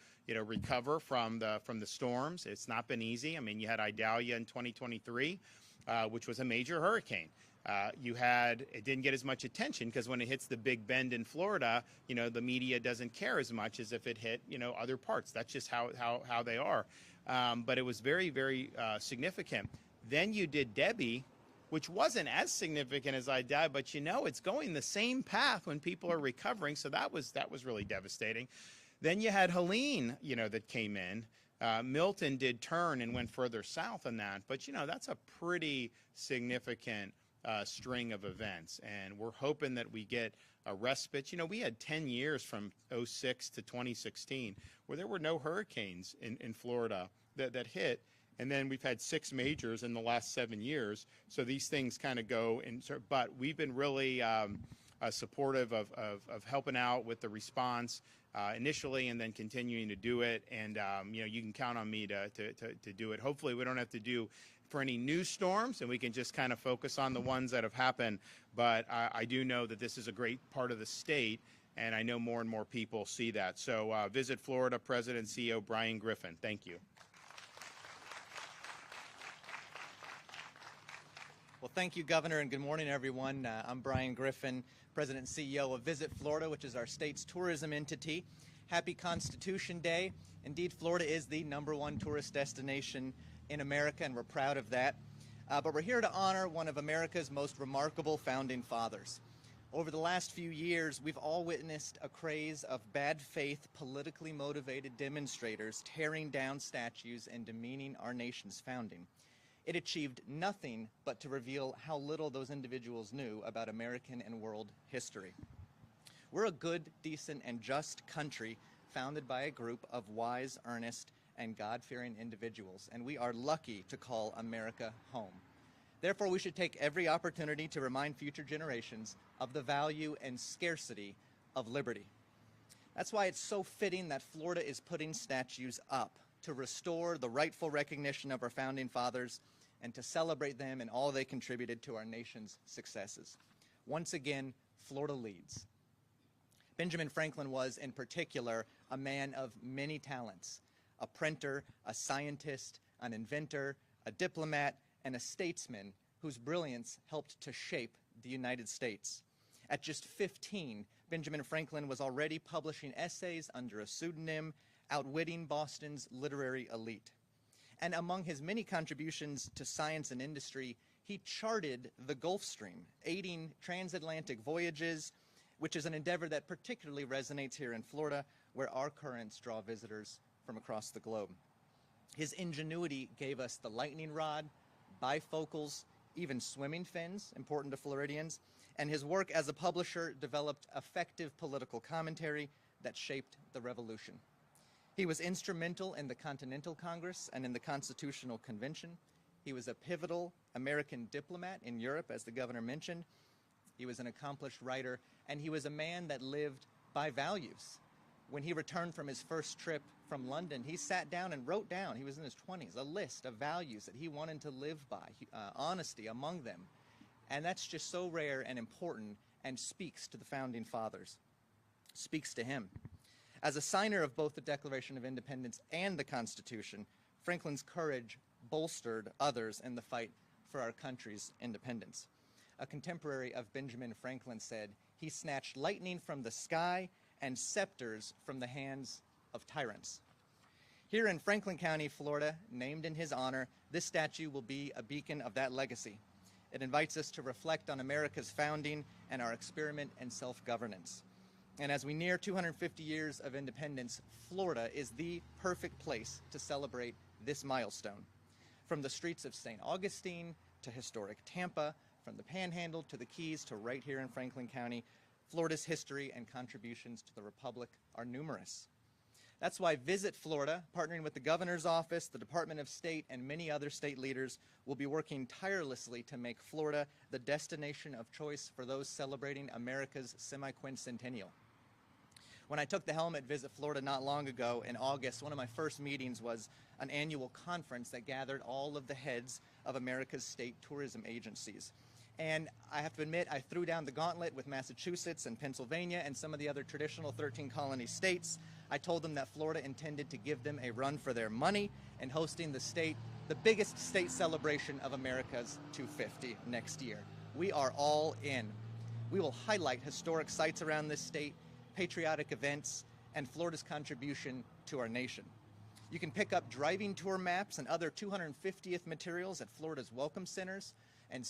A: recover from the storms. It's not been easy. I mean, you had Idalia in 2023, which was a major hurricane. It didn't get as much attention because when it hits the Big Bend in Florida, the media doesn't care as much as if it hit, other parts. That's just how they are. But it was very, very significant. Then you did Debbie, which wasn't as significant as Idalia, but it's going the same path when people are recovering. So that was really devastating. Then you had Helene, that came in. Milton did turn and went further south on that. But, that's a pretty significant string of events, and we're hoping that we get a respite. We had 10 years from 2006 to 2016 where there were no hurricanes in Florida that hit, and then we've had 6 majors in the last 7 years. So these things kind of go in. But we've been really supportive of helping out with the response initially and then continuing to do it. And, you can count on me to do it. Hopefully we don't have to do for any new storms and we can just kind of focus on the ones that have happened. But I do know that this is a great part of the state, and I know more and more people see that. So Visit Florida President and CEO Brian Griffin. Thank you.
D: Well, thank you, Governor, and good morning, everyone. I'm Brian Griffin, President and CEO of Visit Florida, which is our state's tourism entity. Happy Constitution Day. Indeed, Florida is the #1 tourist destination in America, and we're proud of that. But we're here to honor one of America's most remarkable founding fathers. Over the last few years, we've all witnessed a craze of bad faith, politically motivated demonstrators tearing down statues and demeaning our nation's founding. It achieved nothing but to reveal how little those individuals knew about American and world history. We're a good, decent, and just country founded by a group of wise, earnest, and God-fearing individuals, and we are lucky to call America home. Therefore, we should take every opportunity to remind future generations of the value and scarcity of liberty. That's why it's so fitting that Florida is putting statues up to restore the rightful recognition of our founding fathers and to celebrate them and all they contributed to our nation's successes. Once again, Florida leads. Benjamin Franklin was, in particular, a man of many talents: a printer, a scientist, an inventor, a diplomat, and a statesman whose brilliance helped to shape the United States. At just 15, Benjamin Franklin was already publishing essays under a pseudonym, outwitting Boston's literary elite. And among his many contributions to science and industry, he charted the Gulf Stream, aiding transatlantic voyages, which is an endeavor that particularly resonates here in Florida, where our currents draw visitors from across the globe. His ingenuity gave us the lightning rod, bifocals, even swimming fins, important to Floridians, and his work as a publisher developed effective political commentary that shaped the Revolution. He was instrumental in the Continental Congress and in the Constitutional Convention. He was a pivotal American diplomat in Europe, as the governor mentioned. He was an accomplished writer, and he was a man that lived by values. When he returned from his first trip from London, he sat down and wrote down, he was in his 20s, a list of values that he wanted to live by, honesty among them. And that's just so rare and important and speaks to the founding fathers, speaks to him. As a signer of both the Declaration of Independence and the Constitution, Franklin's courage bolstered others in the fight for our country's independence. A contemporary of Benjamin Franklin said, "He snatched lightning from the sky and scepters from the hands of tyrants." Here in Franklin County, Florida, named in his honor, this statue will be a beacon of that legacy. It invites us to reflect on America's founding and our experiment in self-governance. And as we near 250 years of independence, Florida is the perfect place to celebrate this milestone. From the streets of St. Augustine to historic Tampa, from the Panhandle to the Keys to right here in Franklin County, Florida's history and contributions to the Republic are numerous. That's why Visit Florida, partnering with the Governor's Office, the Department of State, and many other state leaders, will be working tirelessly to make Florida the destination of choice for those celebrating America's semi-quincentennial. When I took the helm at Visit Florida not long ago in August, one of my first meetings was an annual conference that gathered all of the heads of America's state tourism agencies. And I have to admit, I threw down the gauntlet with Massachusetts and Pennsylvania and some of the other traditional 13 colony states. I told them that Florida intended to give them a run for their money in hosting the biggest state celebration of America's 250 next year. We are all in. We will highlight historic sites around this state, patriotic events, and Florida's contribution to our nation. You can pick up driving tour maps and other 250th materials at Florida's welcome centers, and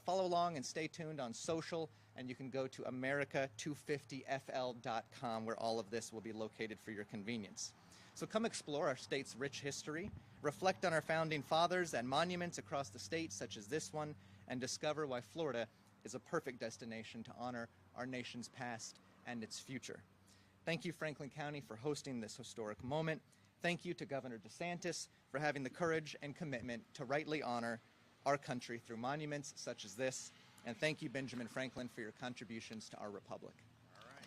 D: follow along and stay tuned on social, and you can go to america250fl.com where all of this will be located for your convenience. So come explore our state's rich history, reflect on our founding fathers and monuments across the state such as this one, and discover why Florida is a perfect destination to honor our nation's past and its future. Thank you, Franklin County, for hosting this historic moment. Thank you to Governor DeSantis for having the courage and commitment to rightly honor our country through monuments such as this. And thank you, Benjamin Franklin, for your contributions to our republic.
A: All right.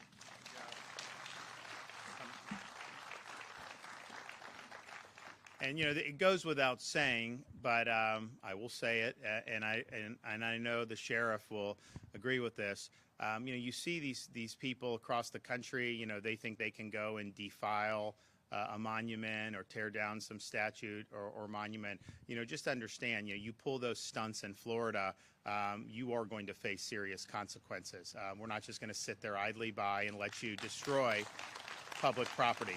A: And you know, it goes without saying, but I will say it, and I know the sheriff will agree with this. You know, you see these people across the country. You know, they think they can go and defile a monument or tear down some statue or monument. You know, just understand. You know, you pull those stunts in Florida, you are going to face serious consequences. We're not just going to sit there idly by and let you destroy public property.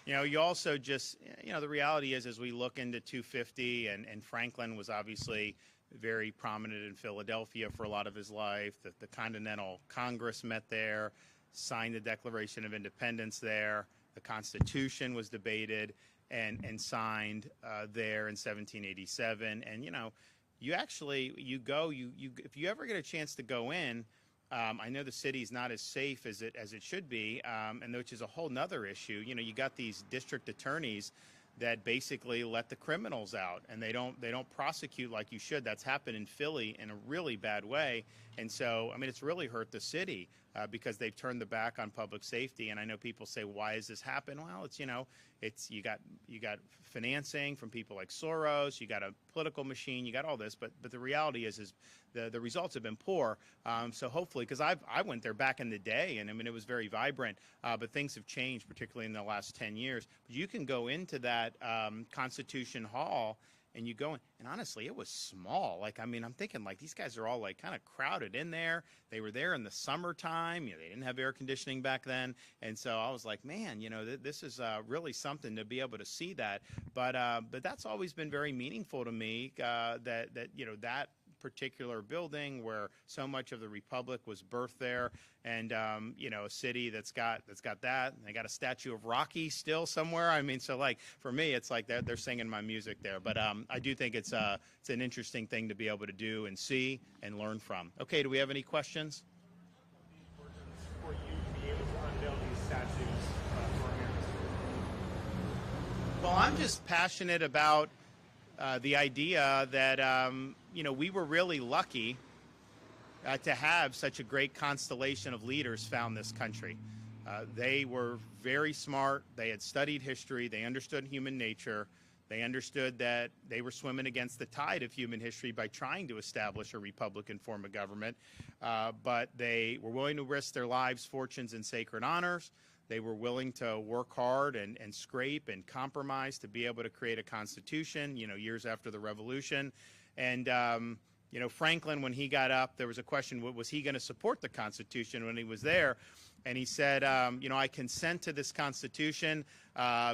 A: You know, you also just, you know, the reality is as we look into 250, and Franklin was obviously very prominent in Philadelphia for a lot of his life. The Continental Congress met there, signed the Declaration of Independence there. The Constitution was debated and signed there in 1787. And, you know, you actually, if you ever get a chance to go in, I know the city's not as safe as it should be, and which is a whole nother issue. You know, you got these district attorneys that basically let the criminals out, and they don't prosecute like you should. That's happened in Philly in a really bad way, and so I mean it's really hurt the city because they've turned the back on public safety. And I know people say, why has this happened? Well, it's, you know, it's you got financing from people like Soros, you got a political machine, you got all this, but the reality is the results have been poor. So hopefully, because I went there back in the day, and I mean it was very vibrant, but things have changed, particularly in the last 10 years. But you can go into that Constitution Hall, and you go in, and honestly, it was small. Like, I mean, I'm thinking, like, these guys are all, like, kind of crowded in there. They were there in the summertime. You know, they didn't have air conditioning back then. And so I was like, man, you know, this is really something to be able to see that. But that's always been very meaningful to me, that you know, that particular building where so much of the republic was birthed there, and you know, a city that's got that. They got a statue of Rocky still somewhere. I mean, so like for me, it's like they're singing my music there. But I do think it's an interesting thing to be able to do and see and learn from. Okay, do we have any questions?
E: For you to be able to unveil these statues for Americans?
A: Well, I'm just passionate about the idea that you know, we were really lucky to have such a great constellation of leaders found this country. They were very smart. They had studied history. They understood human nature. They understood that they were swimming against the tide of human history by trying to establish a Republican form of government. But they were willing to risk their lives, fortunes, and sacred honors. They were willing to work hard and scrape and compromise to be able to create a constitution, you know, years after the revolution. And, you know, Franklin, when he got up, there was a question, was he going to support the Constitution when he was there? And he said, you know, I consent to this Constitution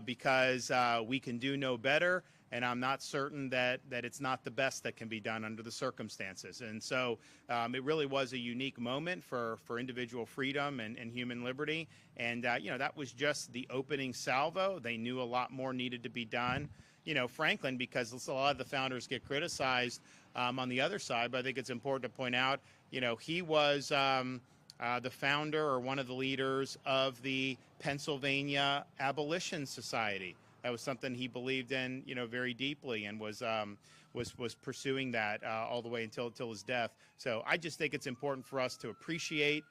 A: because we can do no better, and I'm not certain that it's not the best that can be done under the circumstances. And so it really was a unique moment for individual freedom and human liberty. And, you know, that was just the opening salvo. They knew a lot more needed to be done. You know, Franklin, because a lot of the founders get criticized on the other side, but I think it's important to point out, you know, he was the founder or one of the leaders of the Pennsylvania Abolition Society. That was something he believed in, you know, very deeply, and was pursuing that all the way until his death. So I just think it's important for us to appreciate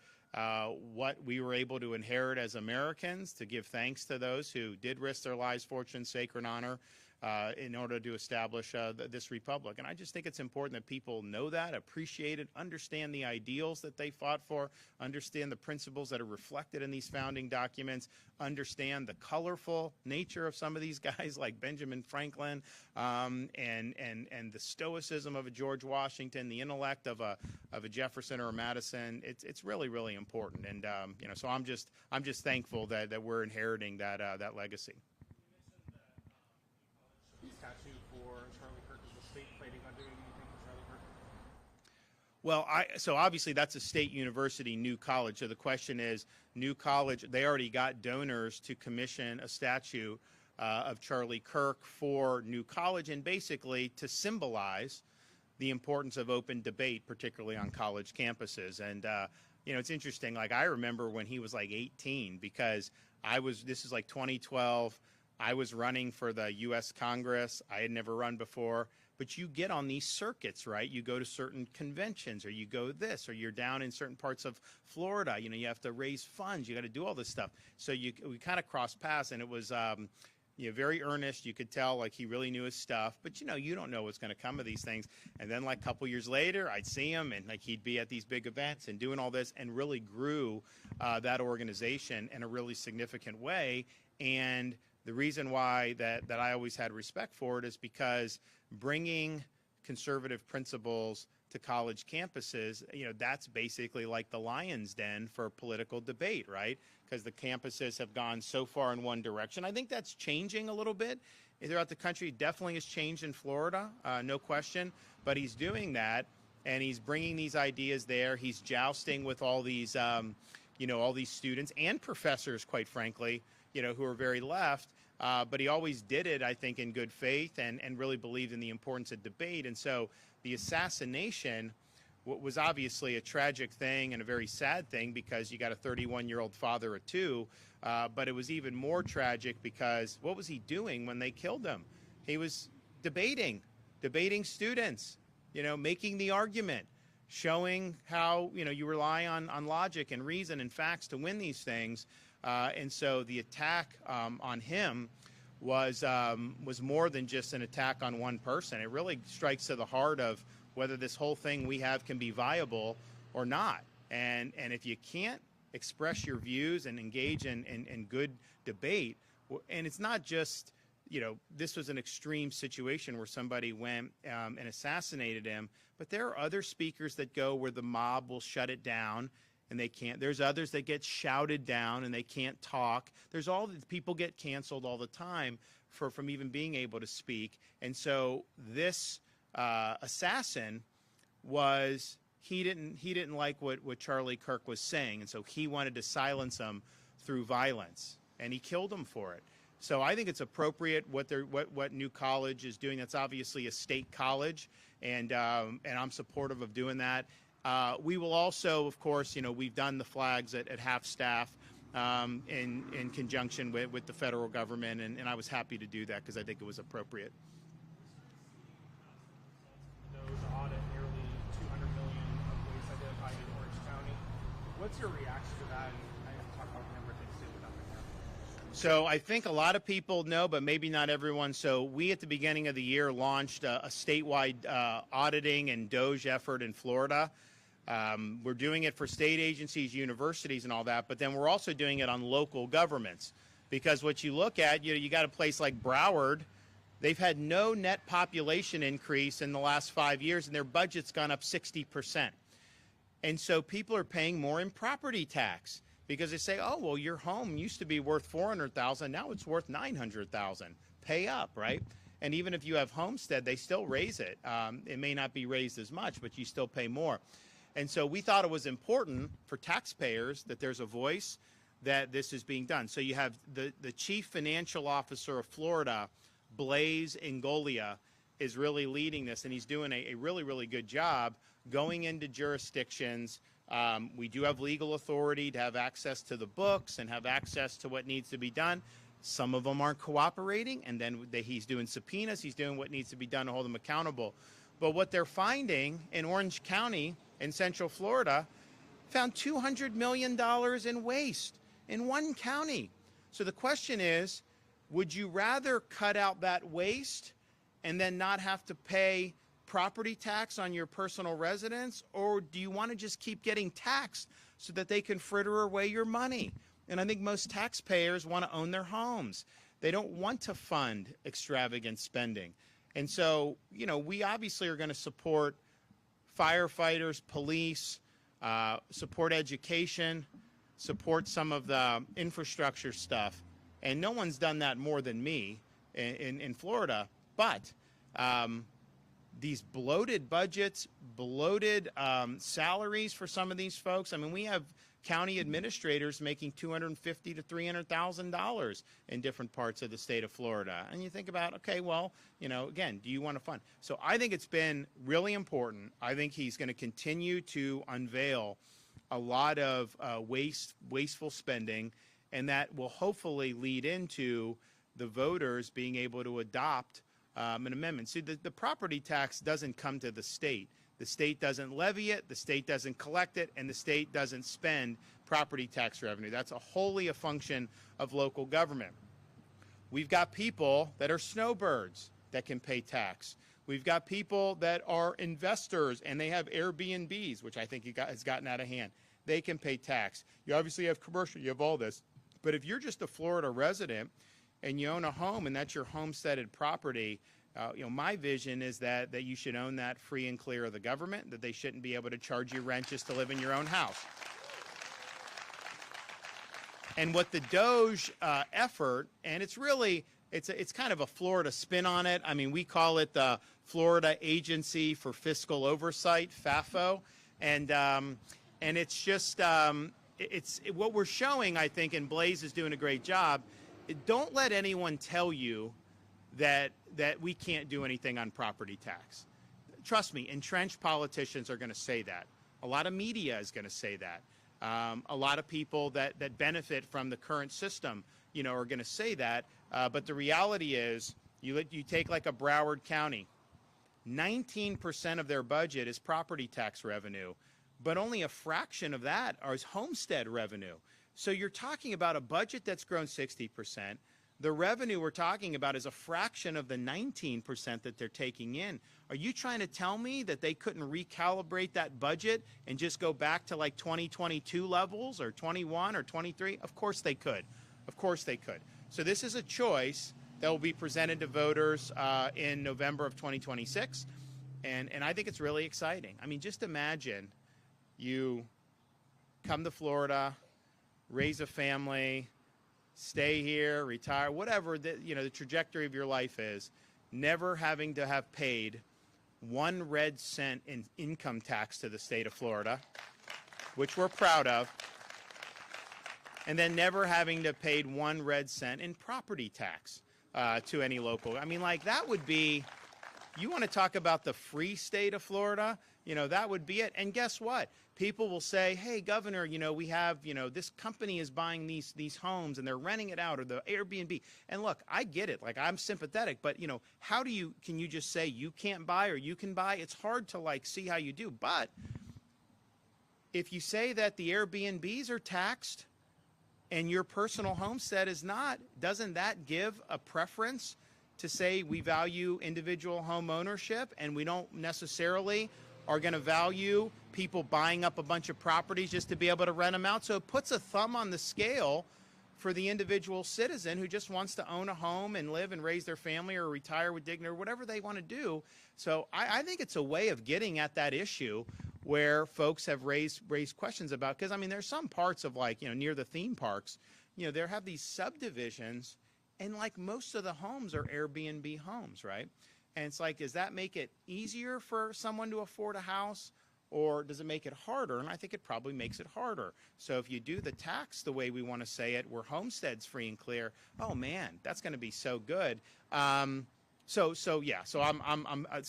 A: what we were able to inherit as Americans, to give thanks to those who did risk their lives, fortune, sacred honor in order to establish this republic. And I just think it's important that people know that, appreciate it, understand the ideals that they fought for, understand the principles that are reflected in these founding documents, understand the colorful nature of some of these guys like Benjamin Franklin, and the stoicism of a George Washington, the intellect of a Jefferson or a Madison. It's really, really important. And you know, so I'm just thankful that we're inheriting that legacy.
E: Statue for Charlie Kirk, is the state planning on doing anything for Charlie Kirk?
A: Well, so obviously that's a state university, New College. So the question is, New College, they already got donors to commission a statue of Charlie Kirk for New College, and basically to symbolize the importance of open debate, particularly on college campuses. And you know, it's interesting. Like, I remember when he was like 18, because this is like 2012. I was running for the U.S. Congress. I had never run before. But but you get on these circuits, right? You go to certain conventions, or you go this, or you're down in certain parts of Florida. You know, you have to raise funds. You got to do all this stuff. So we kind of crossed paths, and it was you know, very earnest. You could tell like he really knew his stuff, but you know, you don't know what's going to come of these things. And then like a couple years later, I'd see him, and like he'd be at these big events and doing all this, and really grew that organization in a really significant way. And the reason why that I always had respect for it is because bringing conservative principles to college campuses, you know, that's basically like the lion's den for political debate, right? Because the campuses have gone so far in one direction. I think that's changing a little bit throughout the country. Definitely has changed in Florida, no question. But he's doing that, and he's bringing these ideas there. He's jousting with all these, you know, all these students and professors, quite frankly, you know, who are very left. But he always did it, I think, in good faith, and really believed in the importance of debate. And so the assassination was obviously a tragic thing and a very sad thing, because you got a 31-year-old father of two. But it was even more tragic because what was he doing when they killed him? He was debating students, you know, making the argument, showing how, you know, you rely on logic and reason and facts to win these things. And so the attack on him was more than just an attack on one person. It really strikes to the heart of whether this whole thing we have can be viable or not. And if you can't express your views and engage in good debate, and it's not just, you know, this was an extreme situation where somebody went and assassinated him, but there are other speakers that go where the mob will shut it down and they can't. There's others that get shouted down and they can't talk. There's all the people get canceled all the time from even being able to speak. And so this assassin was, he didn't like what Charlie Kirk was saying, and so he wanted to silence him through violence, and he killed him for it. So I think it's appropriate what New College is doing. That's obviously a state college, and I'm supportive of doing that. We will also, of course, you know, we've done the flags at half staff in conjunction with the federal government, and I was happy to do that because I think it was appropriate.
E: Those audit nearly 200 million of waste identified in Orange County. What's your reaction to that? And I can talk about a number of things too without the camera.
A: So I think a lot of people know, but maybe not everyone. So we, at the beginning of the year, launched a statewide auditing and DOJ effort in Florida. We're doing it for state agencies, universities, and all that, but then we're also doing it on local governments. Because what you look at, you got a place like Broward, they've had no net population increase in the last 5 years, and their budget's gone up 60%. And so people are paying more in property tax because they say, oh, well, your home used to be worth $400,000, now it's worth $900,000. Pay up, right? And even if you have homestead, they still raise it. It may not be raised as much, but you still pay more. And so we thought it was important for taxpayers that there's a voice that this is being done. So you have the chief financial officer of Florida, Blaise Ingoglia, is really leading this, and he's doing a really, really good job going into jurisdictions. We do have legal authority to have access to the books and have access to what needs to be done. Some of them aren't cooperating, and then he's doing subpoenas. He's doing what needs to be done to hold them accountable. But what they're finding in Orange County in Central Florida, found $200 million in waste in one county. So the question is, would you rather cut out that waste and then not have to pay property tax on your personal residence, or do you want to just keep getting taxed so that they can fritter away your money? And I think most taxpayers want to own their homes. They don't want to fund extravagant spending. And so, you know, we obviously are going to support firefighters, police, support education, support some of the infrastructure stuff. And no one's done that more than me in Florida. But these bloated budgets, bloated salaries for some of these folks. I mean, we have county administrators making $250,000 to $300,000 in different parts of the state of Florida. And you think about, okay, well, you know, again, do you want to fund? So I think it's been really important. I think he's going to continue to unveil a lot of wasteful spending, and that will hopefully lead into the voters being able to adopt an amendment. See, the property tax doesn't come to the state. The state doesn't levy it, the state doesn't collect it, and the state doesn't spend property tax revenue. That's wholly a function of local government. We've got people that are snowbirds that can pay tax. We've got people that are investors and they have Airbnbs, which I think has gotten out of hand. They can pay tax. You obviously have commercial, you have all this. But if you're just a Florida resident and you own a home and that's your homesteaded property, my vision is that you should own that free and clear of the government, that they shouldn't be able to charge you rent just to live in your own house. And what the DOGE effort, and it's really, it's kind of a Florida spin on it. I mean, we call it the Florida Agency for Fiscal Oversight, FAFO, and it's just, what we're showing, I think, and Blaze is doing a great job. Don't let anyone tell you that we can't do anything on property tax. Trust me, entrenched politicians are going to say that. A lot of media is going to say that. A lot of people that benefit from the current system, are going to say that. But the reality is, you take like a Broward County, 19% of their budget is property tax revenue, but only a fraction of that is homestead revenue. So you're talking about a budget that's grown 60%. The revenue we're talking about is a fraction of the 19% that they're taking in. Are you trying to tell me that they couldn't recalibrate that budget and just go back to like 2022 levels or 21 or 23? Of course they could. Of course they could. So this is a choice that will be presented to voters in November of 2026. And I think it's really exciting. I mean, just imagine you come to Florida, raise a family, stay here, retire, whatever the trajectory of your life is, never having to have paid 1 red cent in income tax to the state of Florida, which we're proud of, and then never having to pay 1 red cent in property tax to any local. I mean, like, that would be, you want to talk about the free state of Florida, that would be it. And guess what? People will say, hey, Governor, we have, this company is buying these homes and they're renting it out, or the Airbnb. And look, I get it. Like, I'm sympathetic, but, how can you just say you can't buy or you can buy? It's hard to, see how you do. But if you say that the Airbnbs are taxed and your personal homestead is not, doesn't that give a preference to say we value individual home ownership and we don't necessarily are going to value people buying up a bunch of properties just to be able to rent them out? So it puts a thumb on the scale for the individual citizen who just wants to own a home and live and raise their family or retire with dignity or whatever they want to do. So I think it's a way of getting at that issue where folks have raised questions about, because I mean, there's some parts of near the theme parks, there have these subdivisions and most of the homes are Airbnb homes, right? And it's does that make it easier for someone to afford a house, or does it make it harder? And I think it probably makes it harder. So if you do the tax the way we want to say it, where homestead's free and clear, oh man, that's going to be so good. So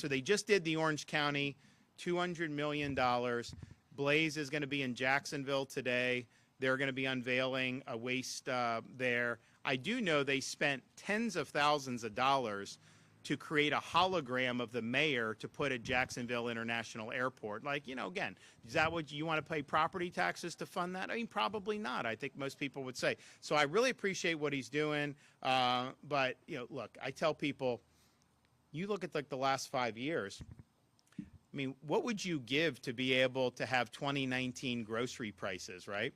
A: they just did the Orange County, $200 million. Blaze is going to be in Jacksonville today. They're going to be unveiling a waste there. I do know they spent tens of thousands of dollars to create a hologram of the mayor to put at Jacksonville International Airport. Again, is that what you want to pay property taxes to fund that? I mean, probably not. I think most people would say. So I really appreciate what he's doing. But, look, I tell people, you look at the last 5 years, I mean, what would you give to be able to have 2019 grocery prices, right?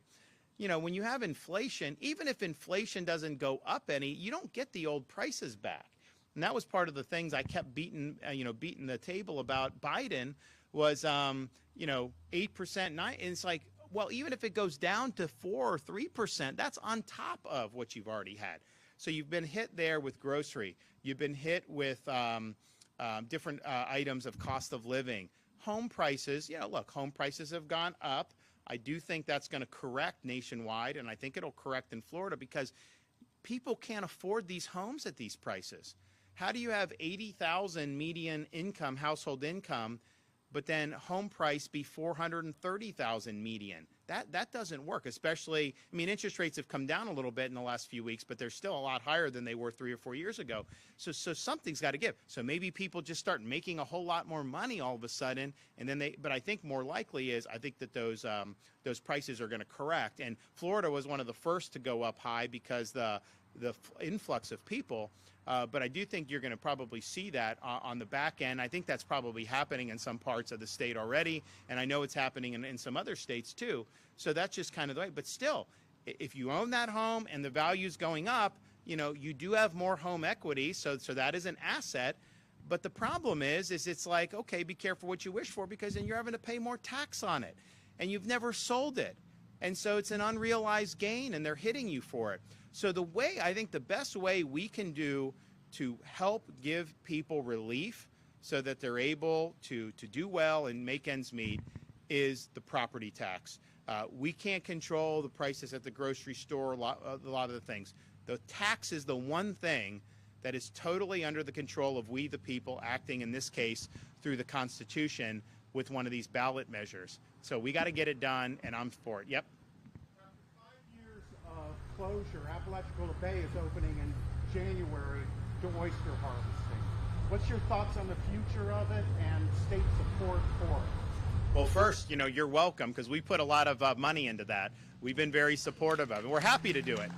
A: When you have inflation, even if inflation doesn't go up any, you don't get the old prices back. And that was part of the things I kept beating the table about Biden was, 8%, 9%. And it's well, even if it goes down to 4 or 3%, that's on top of what you've already had. So you've been hit there with grocery. You've been hit with different items of cost of living. Home prices, look, home prices have gone up. I do think that's going to correct nationwide, and I think it'll correct in Florida because people can't afford these homes at these prices. How do you have $80,000 median income, household income, but then home price be 430,000 median. That doesn't work, especially, I mean, interest rates have come down a little bit in the last few weeks, but they're still a lot higher than they were 3 or 4 years ago. So something's got to give. So maybe people just start making a whole lot more money all of a sudden, and then but I think more likely is, I think that those prices are going to correct. And Florida was one of the first to go up high because the influx of people. But I do think you're going to probably see that on the back end. I think that's probably happening in some parts of the state already, and I know it's happening in some other states too. So that's just kind of the way. But still, if you own that home and the value's going up, you know, you do have more home equity, so that is an asset. But the problem is it's like, okay, be careful what you wish for, because then you're having to pay more tax on it, and you've never sold it. And so it's an unrealized gain, and they're hitting you for it. So the way, I think the best way we can do to help give people relief so that they're able to do well and make ends meet is the property tax. We can't control the prices at the grocery store, a lot of the things. The tax is the one thing that is totally under the control of we the people, acting in this case through the Constitution with one of these ballot measures. So we got to get it done, and I'm for it. Yep.
F: After 5 years of closure, Apalachicola Bay is opening in January to oyster harvesting. What's your thoughts on the future of it and state support for it?
A: Well, first, you know, you're welcome, because we put a lot of money into that. We've been very supportive of it. We're happy to do it.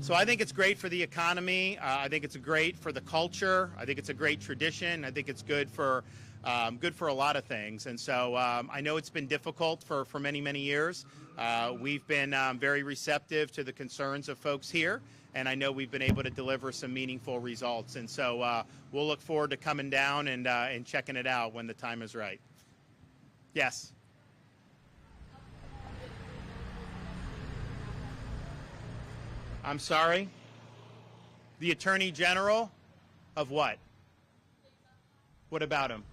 A: So I think it's great for the economy. I think it's great for the culture. I think it's a great tradition. I think it's good for a lot of things. And so I know it's been difficult for many, many years. We've been very receptive to the concerns of folks here, and I know we've been able to deliver some meaningful results. And so we'll look forward to coming down and checking it out when the time is right. Yes. I'm sorry? The Attorney General of what? What about him?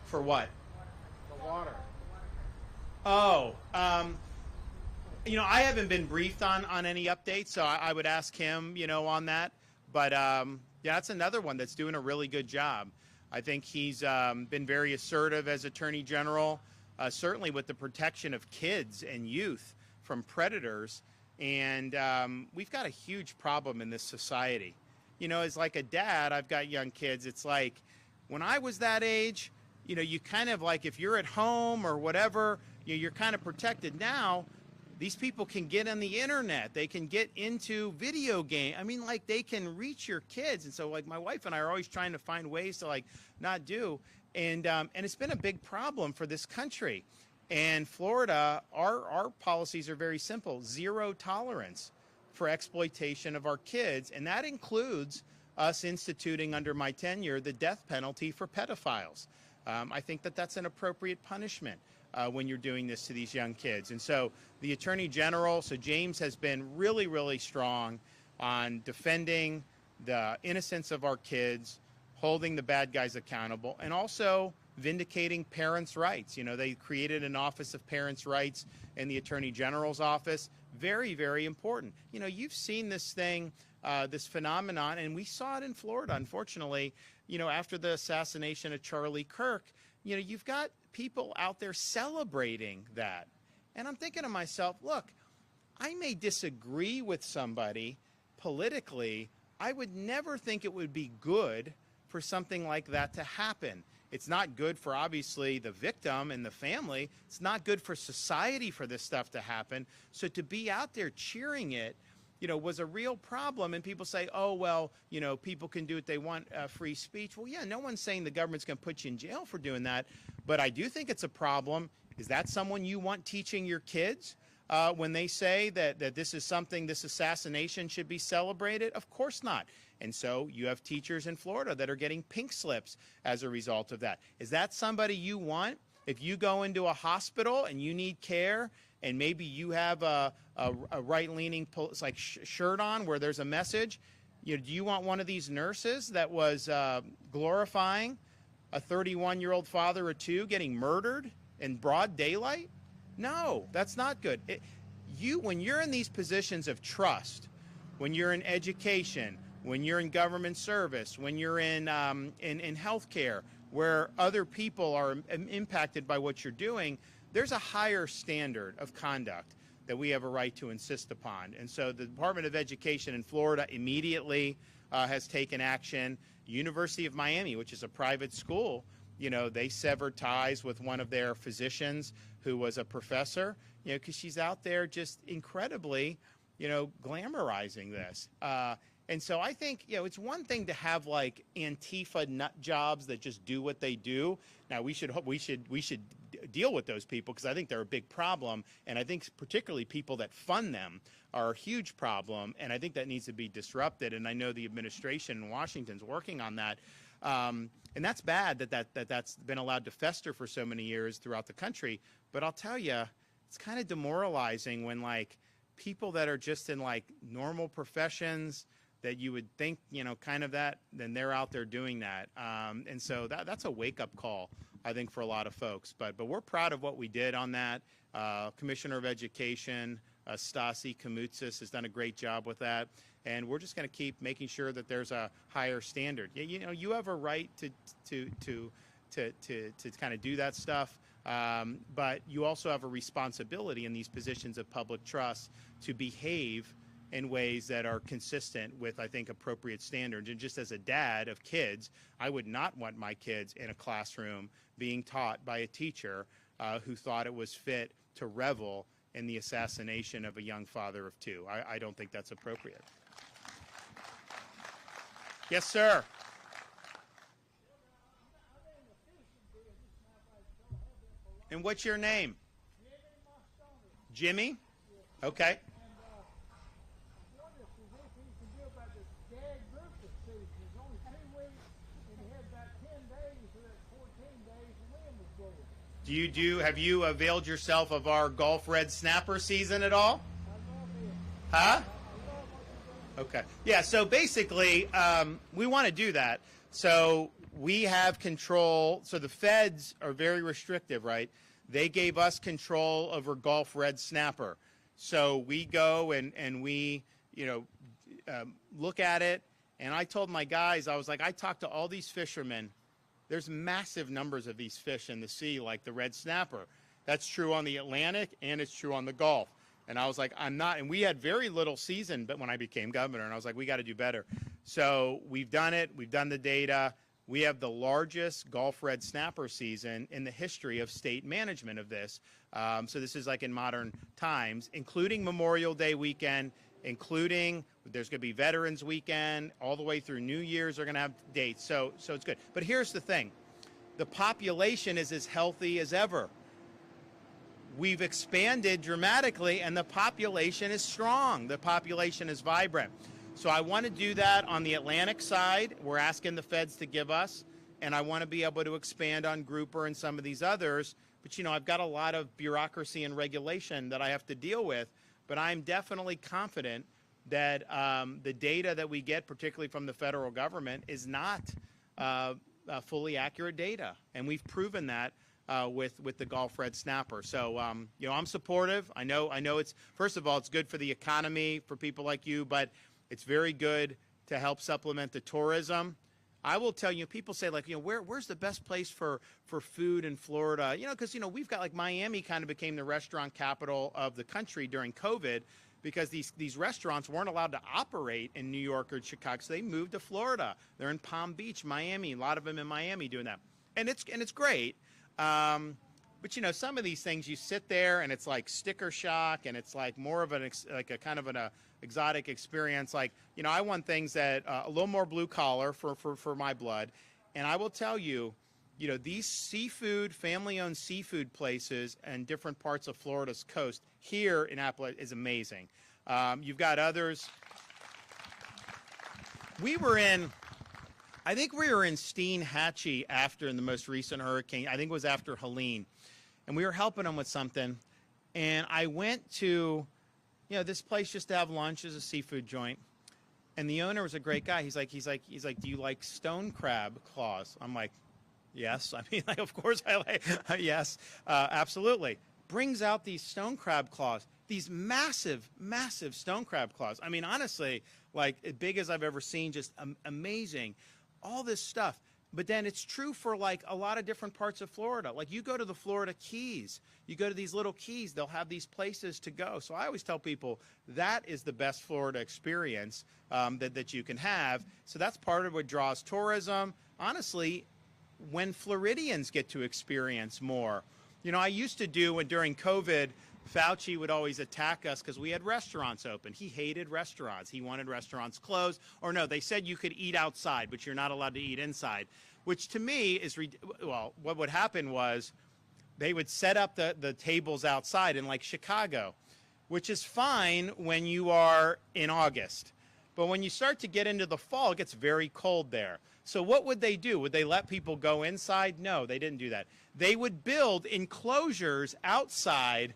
A: For what?
F: The water.
A: Oh, you know, I haven't been briefed on any updates, so I would ask him, you know, on that. But yeah, that's another one that's doing a really good job. I think he's been very assertive as Attorney General, certainly with the protection of kids and youth from predators. And we've got a huge problem in this society. You know, as like a dad, I've got young kids. It's like when I was that age, you know, you kind of like, if you're at home or whatever, you're kind of protected. Now, these people can get on the internet. They can get into video game. I mean, like, they can reach your kids. And so, like, my wife and I are always trying to find ways to, like, not do. And it's been a big problem for this country. And Florida, our policies are very simple: zero tolerance for exploitation of our kids. And that includes us instituting under my tenure the death penalty for pedophiles. I think that that's an appropriate punishment when you're doing this to these young kids. And so the Attorney General, so James, has been really, really strong on defending the innocence of our kids, holding the bad guys accountable, and also vindicating parents' rights. You know, they created an Office of Parents' Rights in the Attorney General's office. Very, very important. You know, you've seen this thing, this phenomenon, and we saw it in Florida, unfortunately. You know, after the assassination of Charlie Kirk, you know, you've got people out there celebrating that. And I'm thinking to myself, look, I may disagree with somebody politically. I would never think it would be good for something like that to happen. It's not good for, obviously, the victim and the family. It's not good for society for this stuff to happen. So to be out there cheering it, you know, was a real problem. And people say, oh, well, you know, people can do what they want, free speech. Well, yeah, no one's saying the government's going to put you in jail for doing that. But I do think it's a problem. Is that someone you want teaching your kids when they say that this is something, this assassination should be celebrated? Of course not. And so you have teachers in Florida that are getting pink slips as a result of that. Is that somebody you want? If you go into a hospital and you need care, and maybe you have a right-leaning like shirt on where there's a message, you know, do you want one of these nurses that was glorifying a 31-year-old father of two getting murdered in broad daylight? No, that's not good. When you're in these positions of trust, when you're in education, when you're in government service, when you're in healthcare, where other people are impacted by what you're doing, there's a higher standard of conduct that we have a right to insist upon. And so the Department of Education in Florida immediately has taken action. University of Miami, which is a private school, they severed ties with one of their physicians who was a professor, because she's out there just incredibly, glamorizing this. And so I think, it's one thing to have like Antifa nut jobs that just do what they do. Now we should deal with those people, because I think they're a big problem, and I think particularly people that fund them are a huge problem, and I think that needs to be disrupted. And I know the administration in Washington's working on that. And that's bad that's been allowed to fester for so many years throughout the country. But I'll tell you, it's kind of demoralizing when like people that are just in like normal professions that you would think, kind of that, then they're out there doing that. And so that's a wake-up call, I think, for a lot of folks. But we're proud of what we did on that. Commissioner of Education, Stasi Kamoutsas, has done a great job with that. And we're just going to keep making sure that there's a higher standard. You have a right to kind of do that stuff. But you also have a responsibility in these positions of public trust to behave in ways that are consistent with, I think, appropriate standards. And just as a dad of kids, I would not want my kids in a classroom being taught by a teacher who thought it was fit to revel in the assassination of a young father of two. I don't think that's appropriate. Yes, sir. And what's your name? Jimmy? Okay. Have you availed yourself of our Gulf Red Snapper season at all? Huh? Okay. Yeah, so basically, we want to do that. So we have control. So the feds are very restrictive, right? They gave us control over Gulf Red Snapper. So we go and we, look at it. And I told my guys, I was like, I talked to all these fishermen. There's massive numbers of these fish in the sea, like the red snapper. That's true on the Atlantic, and it's true on the Gulf. And I was like, I'm not. And we had very little season, but when I became governor, and I was like, we got to do better. So we've done it. We've done the data. We have the largest Gulf red snapper season in the history of state management of this. So this is like in modern times, including Memorial Day weekend, including there's going to be Veterans Weekend, all the way through New Year's are going to have dates. So it's good. But here's the thing. The population is as healthy as ever. We've expanded dramatically, and the population is strong. The population is vibrant. So I want to do that on the Atlantic side. We're asking the feds to give us, and I want to be able to expand on grouper and some of these others. But, I've got a lot of bureaucracy and regulation that I have to deal with. But I'm definitely confident that the data that we get, particularly from the federal government, is not fully accurate data. And we've proven that with the Gulf red snapper. So, I'm supportive. I know it's, first of all, it's good for the economy for people like you, but it's very good to help supplement the tourism. I will tell you, people say, like, where's the best place for food in Florida? Because, we've got, like, Miami kind of became the restaurant capital of the country during COVID because these restaurants weren't allowed to operate in New York or Chicago, so they moved to Florida. They're in Palm Beach, Miami, a lot of them in Miami doing that. And it's great. But, some of these things, you sit there and it's like sticker shock, and it's like more of an exotic experience. Like, I want things that a little more blue collar for my blood. And I will tell you, these seafood, family-owned seafood places in different parts of Florida's coast here in Apalachicola is amazing. You've got others. I think we were in Steinhatchee after the most recent hurricane. I think it was after Helene. And we were helping them with something. And I went to, this place just to have lunch, is a seafood joint. And the owner was a great guy. He's like, do you like stone crab claws? I'm like, yes. I mean, of course I like, yes, absolutely. Brings out these stone crab claws. these massive, massive stone crab claws. I mean, honestly, like as big as I've ever seen, just amazing. All this stuff. But then it's true for like a lot of different parts of Florida. Like you go to the Florida Keys, you go to these little keys, they'll have these places to go. So I always tell people that is the best Florida experience that you can have. So that's part of what draws tourism. Honestly, when Floridians get to experience more. You know, I used to do when during COVID, Fauci would always attack us because we had restaurants open. He hated restaurants. He wanted restaurants closed. Or no, they said you could eat outside, but you're not allowed to eat inside, which to me is, well, what would happen was they would set up the tables outside in like Chicago, which is fine when you are in August. But when you start to get into the fall, it gets very cold there. So what would they do? Would they let people go inside? No, they didn't do that. They would build enclosures outside,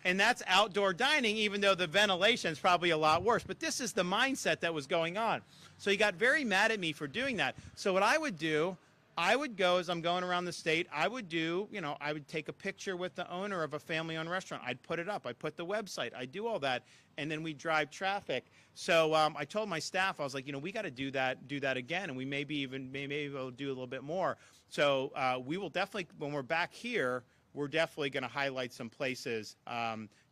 A: and that's outdoor dining, even though the ventilation is probably a lot worse. But this is the mindset that was going on. So he got very mad at me for doing that. So what I would do, I would go as I'm going around the state, I would do, you know, I would take a picture with the owner of a family-owned restaurant. I'd put it up. I'd put the website. I'd do all that. And then we'd drive traffic. So I told my staff, I was like, you know, we got to do that again. And we maybe we'll do a little bit more. So we will definitely, when we're back here, we're definitely going to highlight some places,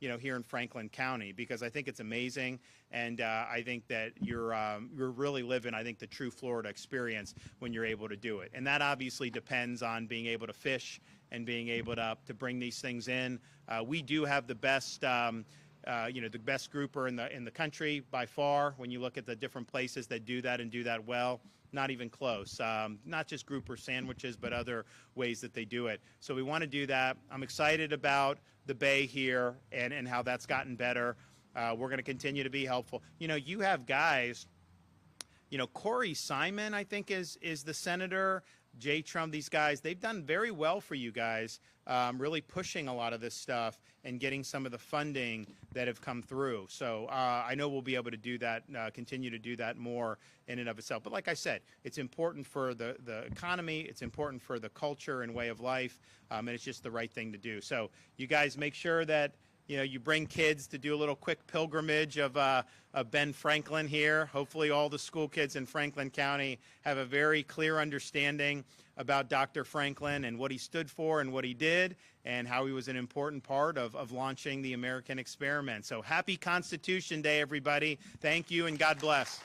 A: you know, here in Franklin County, because I think it's amazing, and I think that you're really living, I think, the true Florida experience when you're able to do it. And that obviously depends on being able to fish and being able to bring these things in. We do have the best, you know, the best grouper in the country by far. When you look at the different places that do that and do that well. Not even close. Not just grouper sandwiches, but other ways that they do it. So we want to do that. I'm excited about the Bay here and how that's gotten better. We're going to continue to be helpful. You know, you have guys, you know, Corey Simon, I think, is the senator. Jay Trump, these guys, they've done very well for you guys, really pushing a lot of this stuff and getting some of the funding that have come through. So I know we'll be able to do that, continue to do that more in and of itself. But like I said, it's important for the economy, it's important for the culture and way of life, and it's just the right thing to do. So you guys make sure that, you know, you bring kids to do a little quick pilgrimage of Ben Franklin here. Hopefully all the school kids in Franklin County have a very clear understanding about Dr. Franklin and what he stood for and what he did and how he was an important part of launching the American experiment. So happy Constitution Day, everybody. Thank you and God bless.